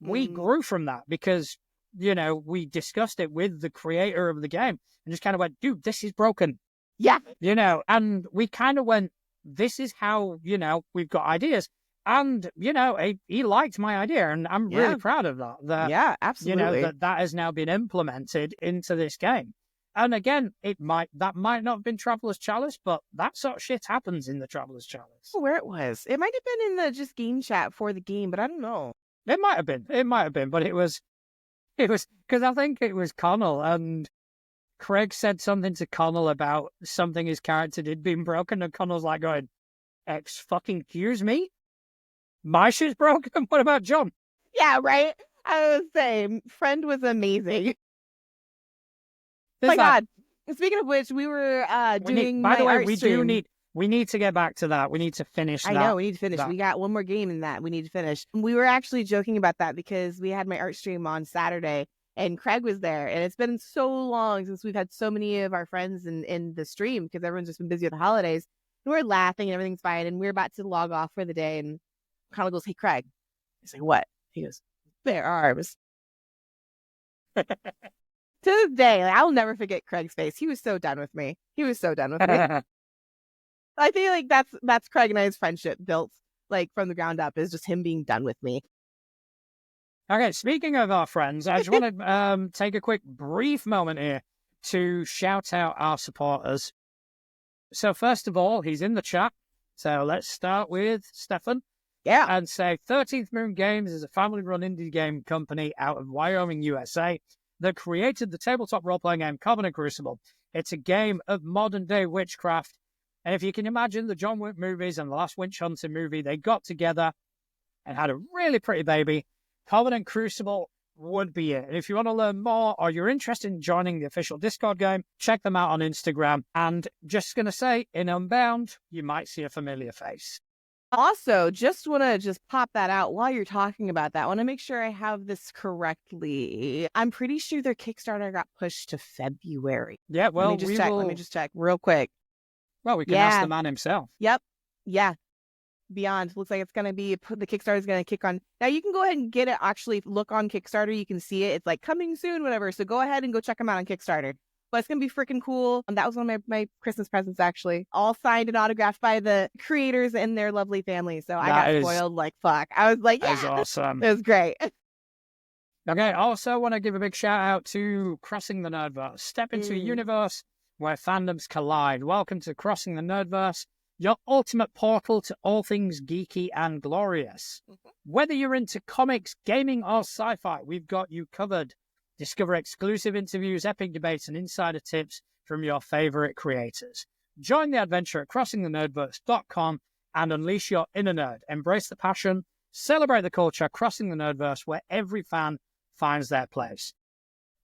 We grew from that because, we discussed it with the creator of the game and just kind of went, dude, this is broken. Yeah. And we kind of went, this is how, we've got ideas. And, he liked my idea, and I'm really proud of that. Yeah, absolutely. That has now been implemented into this game. And again, that might not have been Traveler's Chalice, but that sort of shit happens in the Traveler's Chalice. Where it was. It might have been in the just game chat for the game, but I don't know. It might have been, but it was because I think it was Connell, and Craig said something to Connell about something his character did being broken, and Connell's like going, excuse me? My shit's broken? What about John? Yeah, right? I was saying, friend was amazing. God. Speaking of which, we were doing by the way, stream. We need to get back to that. We need to finish that. I know, we need to finish. We got one more game in that we need to finish. We were actually joking about that because we had my art stream on Saturday and Craig was there. And it's been so long since we've had so many of our friends in the stream because everyone's just been busy with the holidays. And we're laughing and everything's fine. And we're about to log off for the day. And Connell goes, hey, Craig. I say, what? He goes, bare arms. To this day, I'll never forget Craig's face. He was so done with me. I feel like that's Craig and I's friendship built like from the ground up, is just him being done with me. Okay, speaking of our friends, I just want to take a quick brief moment here to shout out our supporters. So first of all, he's in the chat. So let's start with Stefan. Yeah. And say 13th Moon Games is a family-run indie game company out of Wyoming, USA that created the tabletop role-playing game Covenant Crucible. It's a game of modern-day witchcraft. And if you can imagine the John Wick movies and the last Witch Hunter movie, they got together and had a really pretty baby. Covenant Crucible would be it. And if you want to learn more or you're interested in joining the official Discord game, check them out on Instagram. And just going to say, in Unbound, you might see a familiar face. Also, just want to pop that out while you're talking about that. I want to make sure I have this correctly. I'm pretty sure their Kickstarter got pushed to February. Yeah, well, Let me just check real quick. Well, we can ask the man himself. Yep. Yeah. Beyond. Looks like it's going to be, the Kickstarter is going to kick on. Now, you can go ahead and get it. Actually, look on Kickstarter. You can see it. It's like coming soon, whatever. So go ahead and go check them out on Kickstarter. But it's going to be freaking cool. And that was one of my Christmas presents, actually. All signed and autographed by the creators and their lovely family. So I got spoiled like fuck. I was like, yeah. That is awesome. It was great. Okay, also want to give a big shout out to Crossing the Nerdverse. Step into a universe where fandoms collide. Welcome to Crossing the Nerdverse, your ultimate portal to all things geeky and glorious. Whether you're into comics, gaming, or sci-fi, we've got you covered. Discover exclusive interviews, epic debates, and insider tips from your favorite creators. Join the adventure at crossingthenerdverse.com and unleash your inner nerd. Embrace the passion, celebrate the culture, crossing the nerdverse where every fan finds their place.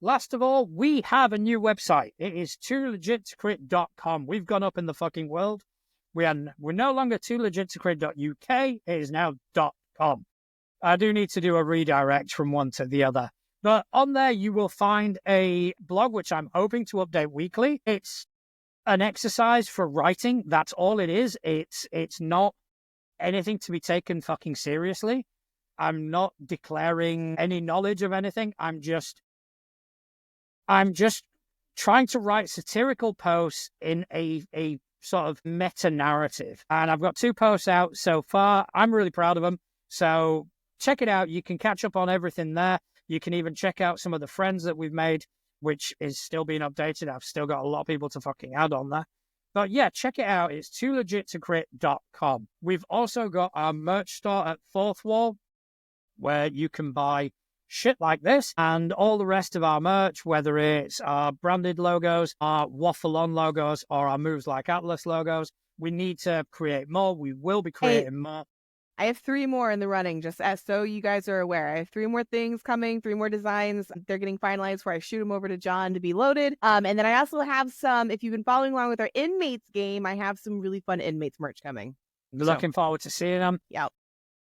Last of all, we have a new website. It is toolegit2crit.com. We've gone up in the fucking world. We're no longer toolegit2crit.uk. It is now .com. I do need to do a redirect from one to the other. But on there, you will find a blog, which I'm hoping to update weekly. It's an exercise for writing. That's all it is. It's not anything to be taken fucking seriously. I'm not declaring any knowledge of anything. I'm just trying to write satirical posts in a sort of meta-narrative. And I've got 2 posts out so far. I'm really proud of them. So check it out. You can catch up on everything there. You can even check out some of the friends that we've made, which is still being updated. I've still got a lot of people to fucking add on there. But yeah, check it out. It's toolegit2crit.com. We've also got our merch store at Fourth Wall, where you can buy shit like this and all the rest of our merch, whether it's our branded logos, our Waffle On logos, or our Moves Like Atlas logos. We need to create more. We will be creating more. I have 3 more in the running, just as so you guys are aware. I have 3 more things coming, 3 more designs. They're getting finalized before I shoot them over to John to be loaded. And then I also have some, if you've been following along with our Inmates game, I have some really fun Inmates merch coming. Looking forward to seeing them. Yep.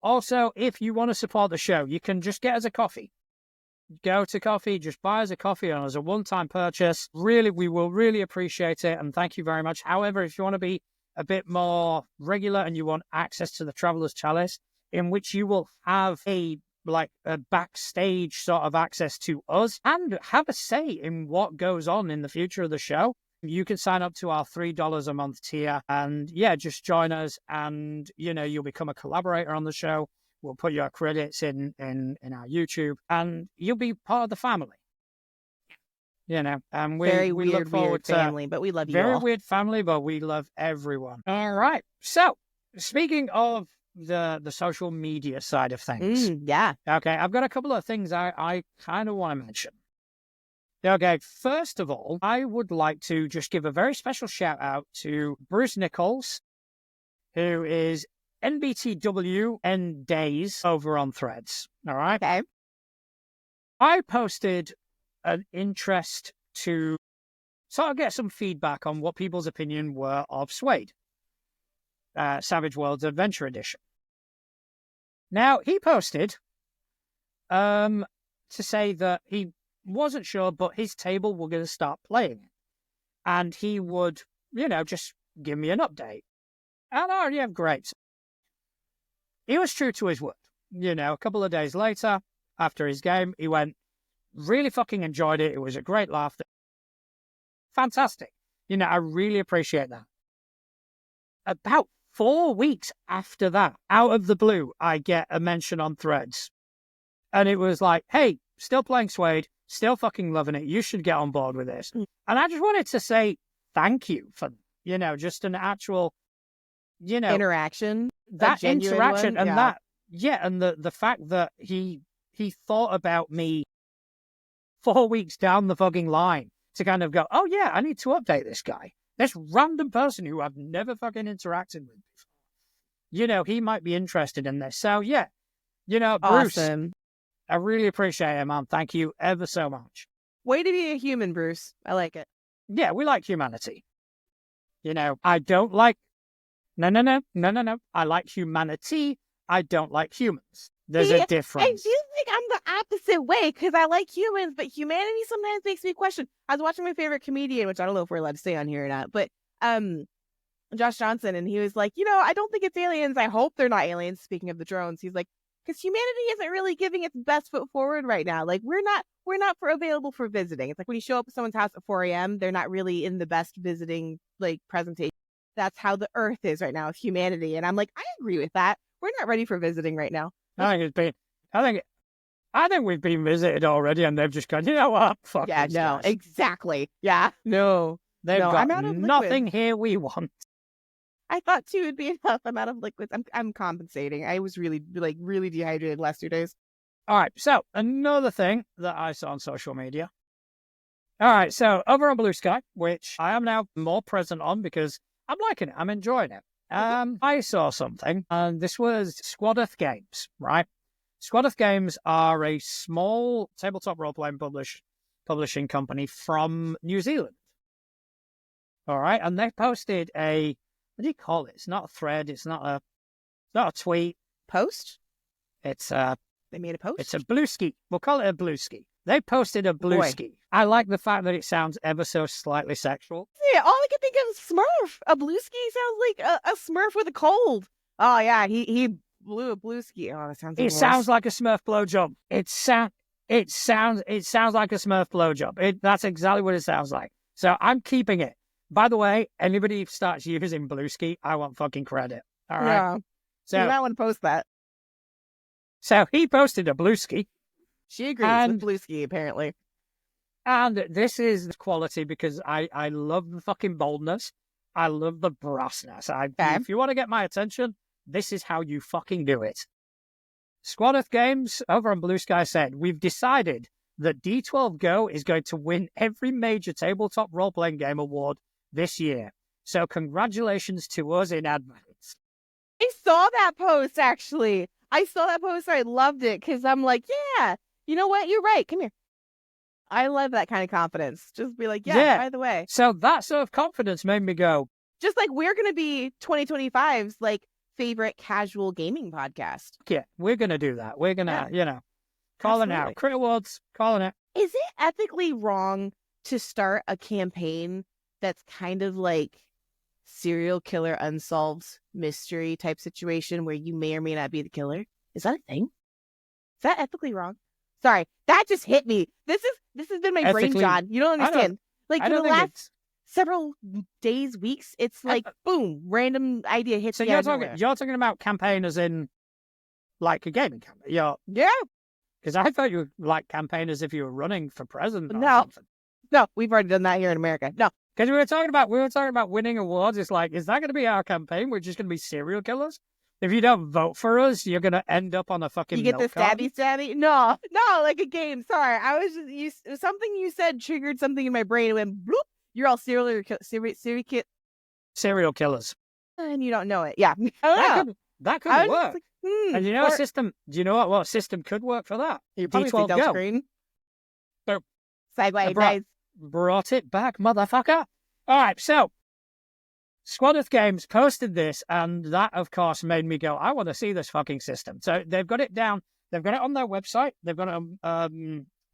Also, if you want to support the show, you can just get us a coffee. Go to coffee, just buy us a coffee and as a one-time purchase. Really, we will really appreciate it, and thank you very much. However, if you want to be a bit more regular and you want access to the Traveler's Chalice, in which you will have a backstage sort of access to us and have a say in what goes on in the future of the show, you can sign up to our $3 a month tier and just join us, and you'll become a collaborator on the show. We'll put your credits in our YouTube and you'll be part of the family. And we look forward to family, but we love you very all. weird family, but we love everyone. All right. So speaking of the social media side of things. Yeah. Okay. I've got a couple of things I kind of want to mention. Okay, first of all, I would like to just give a very special shout out to Bruce Nichols, who is NBTW Days over on Threads. All right. Okay. I posted an interest to sort of get some feedback on what people's opinion were of Suede, Savage Worlds Adventure Edition. Now, he posted to say that he wasn't sure, but his table were going to start playing it. And he would, just give me an update. And, yeah, great. He was true to his word. A couple of days later, after his game, he went, really fucking enjoyed it. It was a great laugh. Fantastic. I really appreciate that. About 4 weeks after that, out of the blue, I get a mention on Threads. And it was like, hey, still playing Suede, still fucking loving it. You should get on board with this. And I just wanted to say thank you for, just an actual, interaction. That interaction one, and and the fact that he thought about me 4 weeks down the fucking line to kind of go, oh yeah, I need to update this guy. This random person who I've never fucking interacted with before. He might be interested in this. So yeah, Bruce, awesome. I really appreciate it, man. Thank you ever so much. Way to be a human, Bruce. I like it. Yeah, we like humanity. I don't like... No. I like humanity. I don't like humans. There's a difference. I feel like I'm the opposite way because I like humans, but humanity sometimes makes me question. I was watching my favorite comedian, which I don't know if we're allowed to say on here or not, but Josh Johnson, and he was like, I don't think it's aliens. I hope they're not aliens. Speaking of the drones, he's like, because humanity isn't really giving its best foot forward right now. Like we're not available for visiting. It's like when you show up at someone's house at 4 a.m., they're not really in the best visiting presentation. That's how the earth is right now with humanity. And I'm like, I agree with that. We're not ready for visiting right now. I think we've been visited already, and they've just gone, you know what? Fuck. Yeah, no, guys. Exactly. Yeah, no. They've got nothing here we want. I thought 2 would be enough. I'm out of liquids. I'm compensating. I was really dehydrated last 2 days. All right. So another thing that I saw on social media. All right. So over on Blue Sky, which I am now more present on because I'm liking it. I'm enjoying it. I saw something, and this was Squadeth Games, right? Squadeth Games are a small tabletop role-playing publishing company from New Zealand. All right, and they posted a, what do you call it? It's not a thread. It's not a tweet. Post? It's They made a post? It's a blue ski. We'll call it a blue ski. They posted a blue ski. I like the fact that it sounds ever so slightly sexual. Yeah, all I can think of is Smurf. A blue ski sounds like a Smurf with a cold. Oh yeah, he blew a blue ski. Oh, that sounds. It sounds like a Smurf blowjob. It sounds like a Smurf blowjob. That's exactly what it sounds like. So I'm keeping it. By the way, anybody who starts using blue ski, I want fucking credit. All right. Yeah. So you might want to post that. So he posted a blue ski. She agrees with blue ski, apparently. And this is quality because I love the fucking boldness. I love the brassness. If you want to get my attention, this is how you fucking do it. Squadeth Games over on Blue Sky said, we've decided that D12 Go is going to win every major tabletop role-playing game award this year. So congratulations to us in advance. I saw that post, actually. I saw that post. I loved it because I'm like, yeah, you know what? You're right. Come here. I love that kind of confidence. Just be like, yeah, by the way. So that sort of confidence made me go. Just like we're going to be 2025's like favorite casual gaming podcast. Yeah, we're going to do that. We're going to, call it out. Crit Awards, calling it. Is it ethically wrong to start a campaign that's kind of like serial killer unsolved mystery type situation where you may or may not be the killer? Is that a thing? Is that ethically wrong? Sorry, that just hit me. This has been my brain, John. You don't understand. Like for the last several days, weeks, it's like boom, random idea hits. So you're talking about campaign as in like a gaming campaign. Yeah. Because I thought you were like campaign as if you were running for president. No, we've already done that here in America. No. Because we were talking about winning awards. It's like, is that going to be our campaign? We're just going to be serial killers. If you don't vote for us, you're going to end up on a fucking. You get the stabby. No, like a game. Sorry, I was just something you said triggered something in my brain. It went bloop. You're all serial killers, and you don't know it. Yeah, that could work. Like, and you know a system? Do you know what system could work for that? D12 Go. Screen. Boom. Segue, guys. Brought it back, motherfucker. All right, so Squadeth Games posted this, and that, of course, made me go, I want to see this fucking system. So they've got it down. They've got it on their website. They've got it on,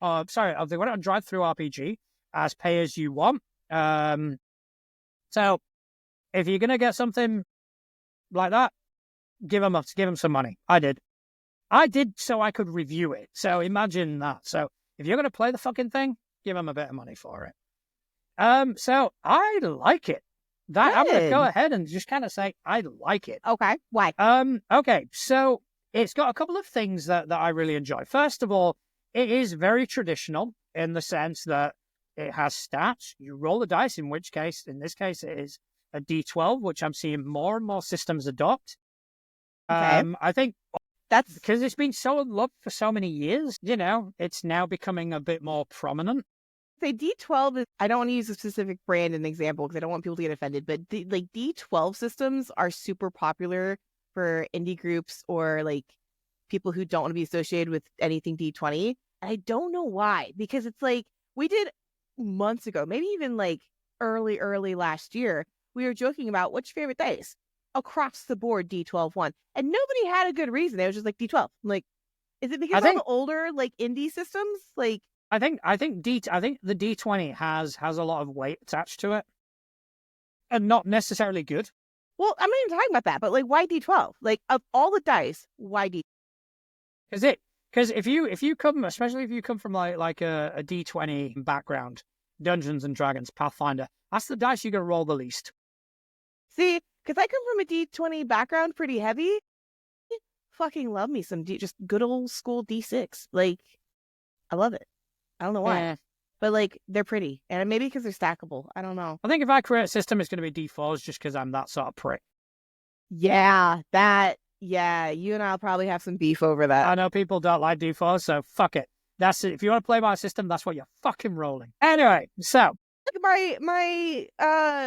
they've got it on Drive-Thru RPG as pay as you want. So if you're going to get something like that, give them some money. I did so I could review it. So imagine that. So if you're going to play the fucking thing, give them a bit of money for it. So I like it. I'm going to go ahead and just kind of say I like it. Okay. Why? Okay. So it's got a couple of things that I really enjoy. First of all, it is very traditional in the sense that it has stats. You roll the dice, in this case, it is a D12, which I'm seeing more and more systems adopt. Okay. I think that's because it's been so loved for so many years, it's now becoming a bit more prominent. Say D12 is, I don't want to use a specific brand as an example because I don't want people to get offended, but like D12 systems are super popular for indie groups or like people who don't want to be associated with anything D20. And I don't know why, because it's like we did months ago, maybe even like early last year, we were joking about what's your favorite dice across the board. D12 won, and nobody had a good reason. It was just like D12. I'm like, is it because all the older like indie systems like? I think the D20 has a lot of weight attached to it, and not necessarily good. Well, I'm not even talking about that, but like, why D12? Like, of all the dice, why D? Because if you come, especially if you come from like a D20 background, Dungeons and Dragons, Pathfinder, that's the dice you're gonna roll the least. See, because I come from a D20 background, pretty heavy. Fucking love me some just good old school D6. Like, I love it. I don't know why, but like they're pretty, and maybe because they're stackable. I don't know. I think if I create a system, it's going to be D4s just because I'm that sort of prick. Yeah, you and I'll probably have some beef over that. I know people don't like D4s, so fuck it. That's it. If you want to play my system, that's what you're fucking rolling. Anyway, so My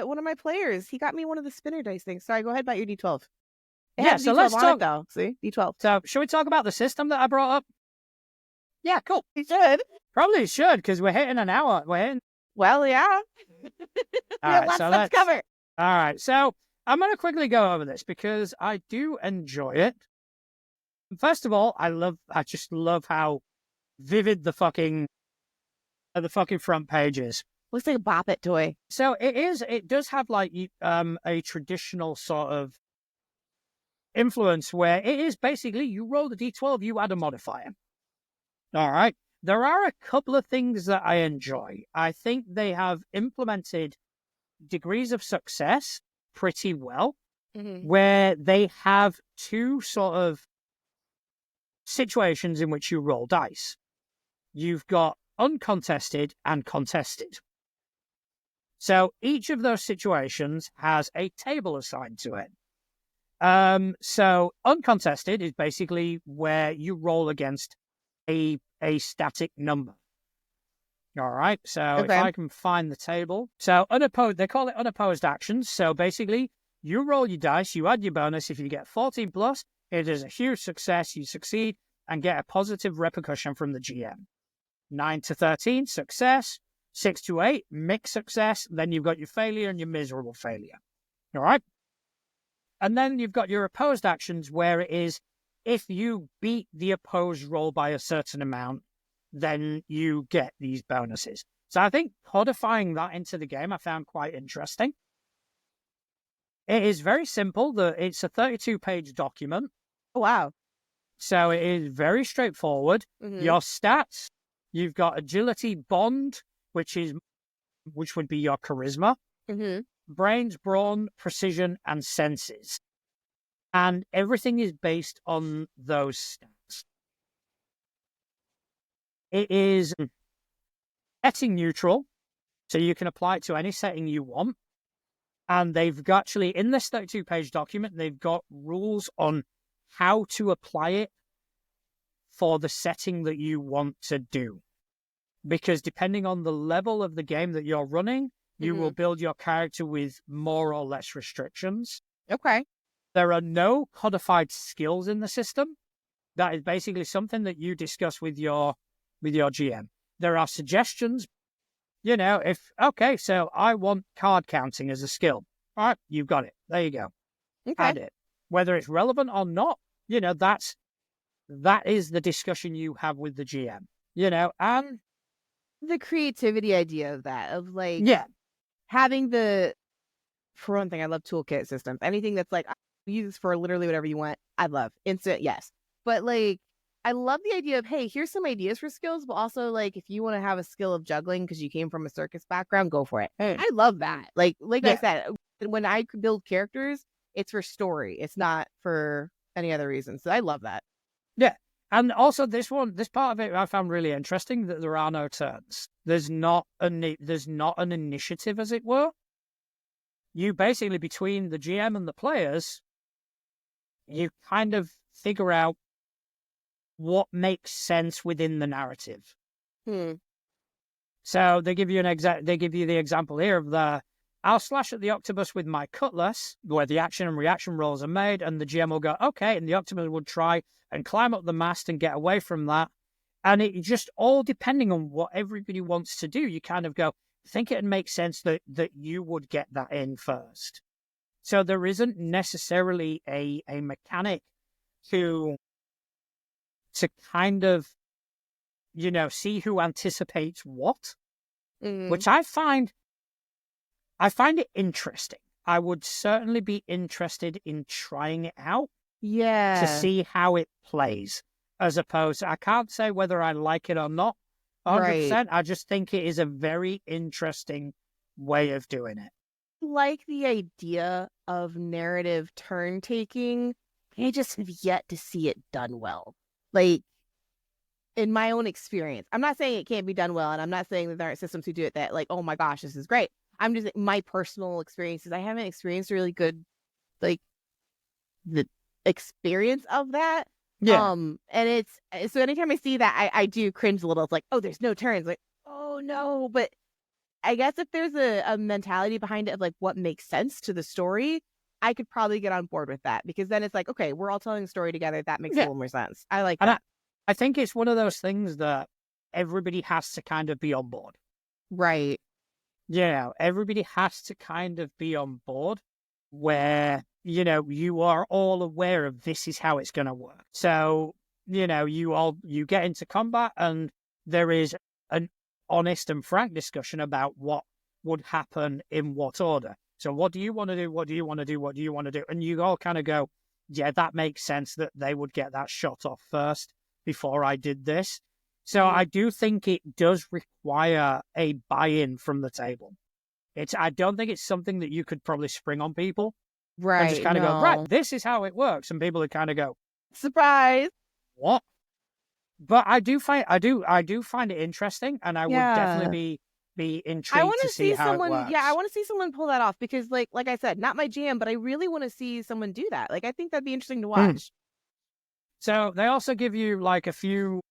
one of my players, he got me one of the spinner dice things. Sorry, go ahead about your D12. It Yeah, has so D12 let's on talk. it though. See? D12. So, should we talk about the system that I brought up? Yeah, cool. You should. Probably should, because we're hitting an hour. We're hitting. Well, yeah. All We have right, lots so of stuff to let's. cover. All right, so I'm going to quickly go over this because I do enjoy it. First of all, I just love how vivid the fucking front page is. Looks like a Bop It toy. So it does have like a traditional sort of influence where it is basically you roll the D12, you add a modifier. All right. There are a couple of things that I enjoy. I think they have implemented degrees of success pretty well, where they have two sort of situations in which you roll dice. You've got uncontested and contested. So each of those situations has a table assigned to it. So uncontested is basically where you roll against a static number. All right. So if I can find the table. So unopposed, they call it unopposed actions. So basically you roll your dice, you add your bonus. If you get 14 plus, it is a huge success. You succeed and get a positive repercussion from the GM. 9 to 13, success. 6 to 8, mixed success. Then you've got your failure and your miserable failure. All right. And then you've got your opposed actions where it is if you beat the opposed roll by a certain amount, then you get these bonuses. So I think codifying that into the game I found quite interesting. It is very simple. It's a 32-page document. Oh, wow. So it is very straightforward. Your stats, you've got agility bond, which would be your charisma, brains, brawn, precision, and senses. And everything is based on those stats. It is setting neutral, so you can apply it to any setting you want. And they've got, actually, in this 32-page document, they've got rules on how to apply it for the setting that you want to do. Because depending on the level of the game that you're running, you will build your character with more or less restrictions. Okay. There are no codified skills in the system. That is basically something that you discuss with your GM. There are suggestions. So I want card counting as a skill. All right, you've got it. There you go. Okay. Add it. Whether it's relevant or not, that is the discussion you have with the GM. And the creativity idea of that, of like having for one thing, I love toolkit systems. Anything that's like, use this for literally whatever you want. I love instant, yes. But like, I love the idea of, hey, here's some ideas for skills, but also like, if you want to have a skill of juggling because you came from a circus background, go for it. I love that. Like I said, when I build characters, it's for story. It's not for any other reason. So I love that. Yeah. And also this part of it I found really interesting, that there are no turns. There's not an initiative, as it were. You basically, between the GM and the players, you kind of figure out what makes sense within the narrative. So they give you the example here of I'll slash at the octopus with my cutlass, where the action and reaction rolls are made, and the GM will go, okay, and the octopus would try and climb up the mast and get away from that. And it just all depending on what everybody wants to do, you kind of go, think it makes sense that you would get that in first. So there isn't necessarily a mechanic to kind of, see who anticipates what, which I find it interesting. I would certainly be interested in trying it out. Yeah. To see how it plays, as opposed to, I can't say whether I like it or not 100%. Right. I just think it is a very interesting way of doing it. Like the idea of narrative turn taking, I just have yet to see it done well. Like, in my own experience, I'm not saying it can't be done well, and I'm not saying that there aren't systems who do it that, like, oh my gosh, this is great. I'm just, my personal experiences, I haven't experienced a really good, like, the experience of that. Yeah. And it's, so anytime I see that, I do cringe a little. It's like, oh, there's no turns. Like, oh no. But I guess if there's a mentality behind it of like what makes sense to the story, I could probably get on board with that, because then it's like, okay, we're all telling a story together. That makes a little more sense. I like And that. I think it's one of those things that everybody has to kind of be on board. Right. Everybody has to kind of be on board where, you are all aware of this is how it's going to work. So, you get into combat and there is an honest and frank discussion about what would happen in what order. So what do you want to do? What do you want to do? What do you want to do? And you all kind of go, yeah, that makes sense that they would get that shot off first before I did this. So I do think it does require a buy-in from the table. I don't think it's something that you could probably spring on people. Right. And just kind of go, right, this is how it works. And people would kind of go, surprise. What? But I do find it interesting, and I would definitely be intrigued to see how someone, it works. Yeah, I want to see someone pull that off, because like I said, not my jam, but I really want to see someone do that. Like, I think that'd be interesting to watch. So they also give you like a few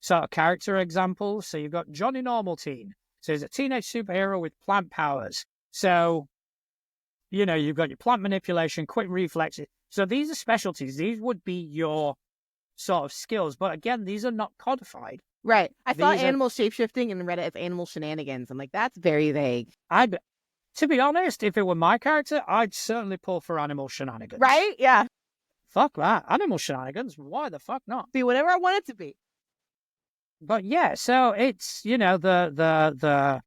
sort of character examples. So you've got Johnny Normal Teen. So he's a teenage superhero with plant powers. So, you've got your plant manipulation, quick reflexes. So these are specialties. These would be your sort of skills. But again, these are not codified. Right. I thought animal shapeshifting and read it as animal shenanigans. I'm like, that's very vague. To be honest, if it were my character, I'd certainly pull for animal shenanigans. Right? Yeah. Fuck that. Animal shenanigans? Why the fuck not? Be whatever I want it to be. But yeah, so it's, the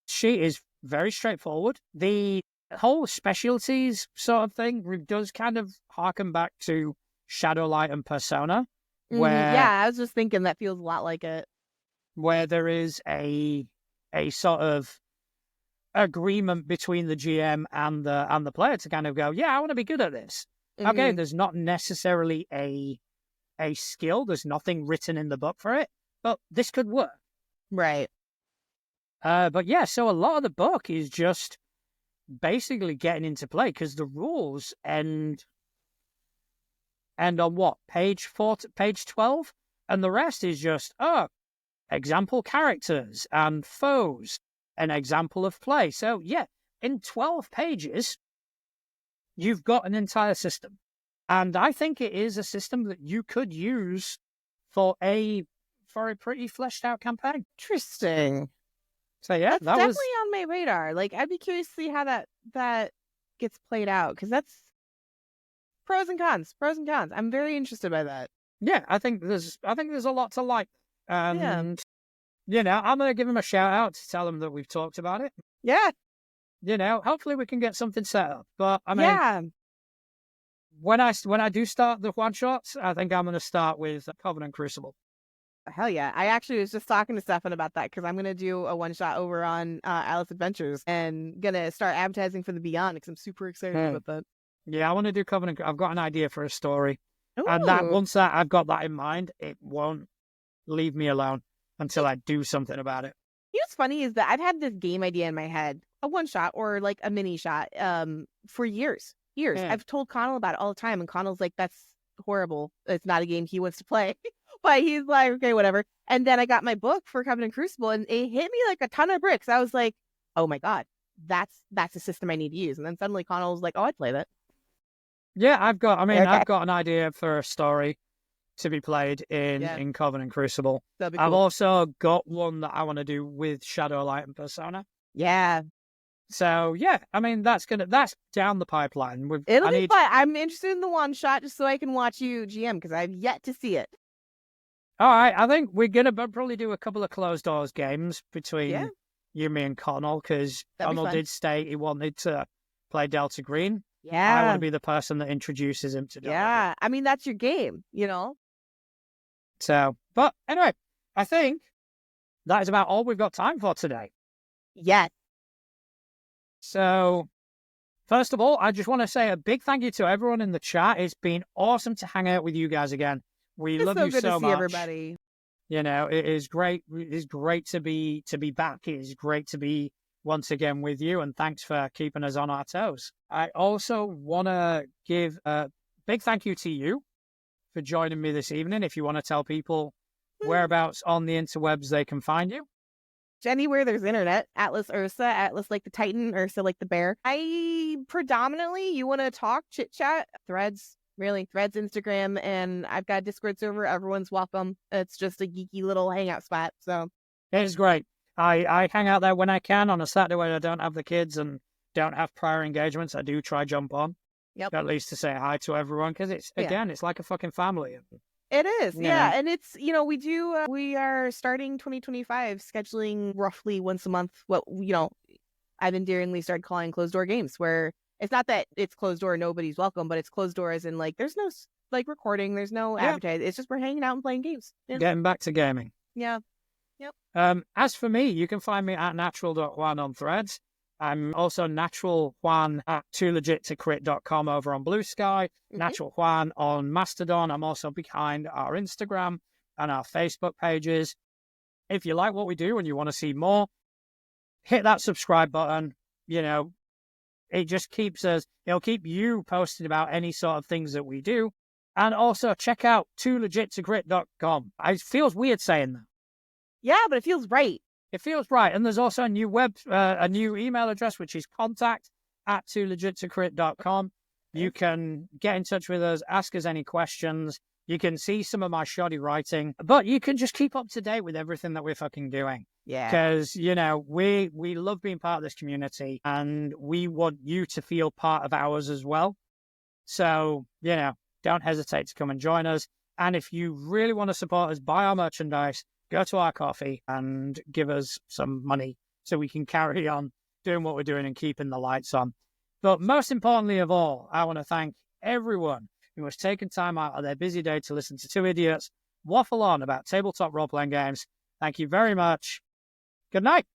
sheet is very straightforward. The whole specialties sort of thing does kind of harken back to Shadowlight and Persona. Where, I was just thinking that feels a lot like it. Where there is a sort of agreement between the GM and the player to kind of go, yeah, I want to be good at this. Okay, there's not necessarily a skill. There's nothing written in the book for it, but this could work. Right. But yeah, so a lot of the book is just basically getting into play, because the rules end on what? Page 12? And the rest is just, example characters and foes, an example of play. So yeah, in 12 pages, you've got an entire system. And I think it is a system that you could use for a pretty fleshed out campaign. Interesting. So yeah, that's definitely on my radar. Like, I'd be curious to see how that gets played out, because that's pros and cons. I'm very interested by that. Yeah, I think there's a lot to like. And I'm gonna give him a shout out to tell him that we've talked about it. Yeah. Hopefully we can get something set up. But I mean, when I do start the one shots, I think I'm gonna start with Covenant Crucible. Hell yeah. I actually was just talking to Stefan about that, because I'm going to do a one-shot over on Alice Adventures, and going to start advertising for the Beyond, because I'm super excited about that. Yeah, I want to do Covenant. I've got an idea for a story. Ooh. And once I've got that in mind, it won't leave me alone until I do something about it. What's funny is that I've had this game idea in my head, a one-shot or like a mini-shot, for years. Yeah. I've told Connell about it all the time, and Connell's like, that's horrible. It's not a game he wants to play. But he's like, okay, whatever. And then I got my book for Covenant Crucible, and it hit me like a ton of bricks. I was like, oh my God, that's a system I need to use. And then suddenly Connell was like, oh, I'd play that. Yeah, I've got an idea for a story to be played in Covenant Crucible. Cool. I've also got one that I want to do with Shadowlight and Persona. Yeah. So yeah, I mean that's down the pipeline. It'll be fun. I'm interested in the one shot just so I can watch you GM, because I've yet to see it. All right, I think we're gonna probably do a couple of closed doors games between you, me, and Connell, because Connell did state he wanted to play Delta Green. Yeah, I want to be the person that introduces him to Delta. Yeah, I mean that's your game, So, but anyway, I think that is about all we've got time for today. Yes. So, first of all, I just want to say a big thank you to everyone in the chat. It's been awesome to hang out with you guys again. We love you so much. It's so good to see everybody. It is great. It is great to be back. It is great to be once again with you, and thanks for keeping us on our toes. I also want to give a big thank you to you for joining me this evening. If you want to tell people whereabouts on the interwebs they can find you. anywhere there's internet. Atlas Ursa, Atlas like the Titan, Ursa like the bear. I predominantly, you want to talk, chit chat, Threads, really, Threads, Instagram, and I've got a Discord server. Everyone's welcome. It's just a geeky little hangout spot. So it's great. I hang out there when I can on a Saturday when I don't have the kids and don't have prior engagements. I do try jump on. Yep. At least to say hi to everyone, because it's, again, it's like a fucking family. It is, yeah. And it's, we are starting 2025 scheduling roughly once a month what, I've endearingly started calling closed door games, where it's not that it's closed door, nobody's welcome, but it's closed door as in like, there's no like recording, there's no advertising. It's just we're hanging out and playing games. Yeah. Getting back to gaming. Yeah. Yep. As for me, you can find me at natural.juan on Threads. I'm also Natural Juan at toolegit2crit.com over on Blue Sky. Natural Juan on Mastodon. I'm also behind our Instagram and our Facebook pages. If you like what we do and you want to see more, hit that subscribe button. It just keeps us, it'll keep you posted about any sort of things that we do. And also check out toolegit2crit.com. It feels weird saying that. Yeah, but it feels right. It feels right. And there's also a new email address, which is contact@toolegit2crit.com. You can get in touch with us, ask us any questions. You can see some of my shoddy writing, but you can just keep up to date with everything that we're fucking doing. Yeah. Because, we love being part of this community and we want you to feel part of ours as well. So, don't hesitate to come and join us. And if you really want to support us, buy our merchandise, go to our coffee and give us some money so we can carry on doing what we're doing and keeping the lights on. But most importantly of all, I want to thank everyone who has taken time out of their busy day to listen to two idiots waffle on about tabletop role-playing games. Thank you very much. Good night.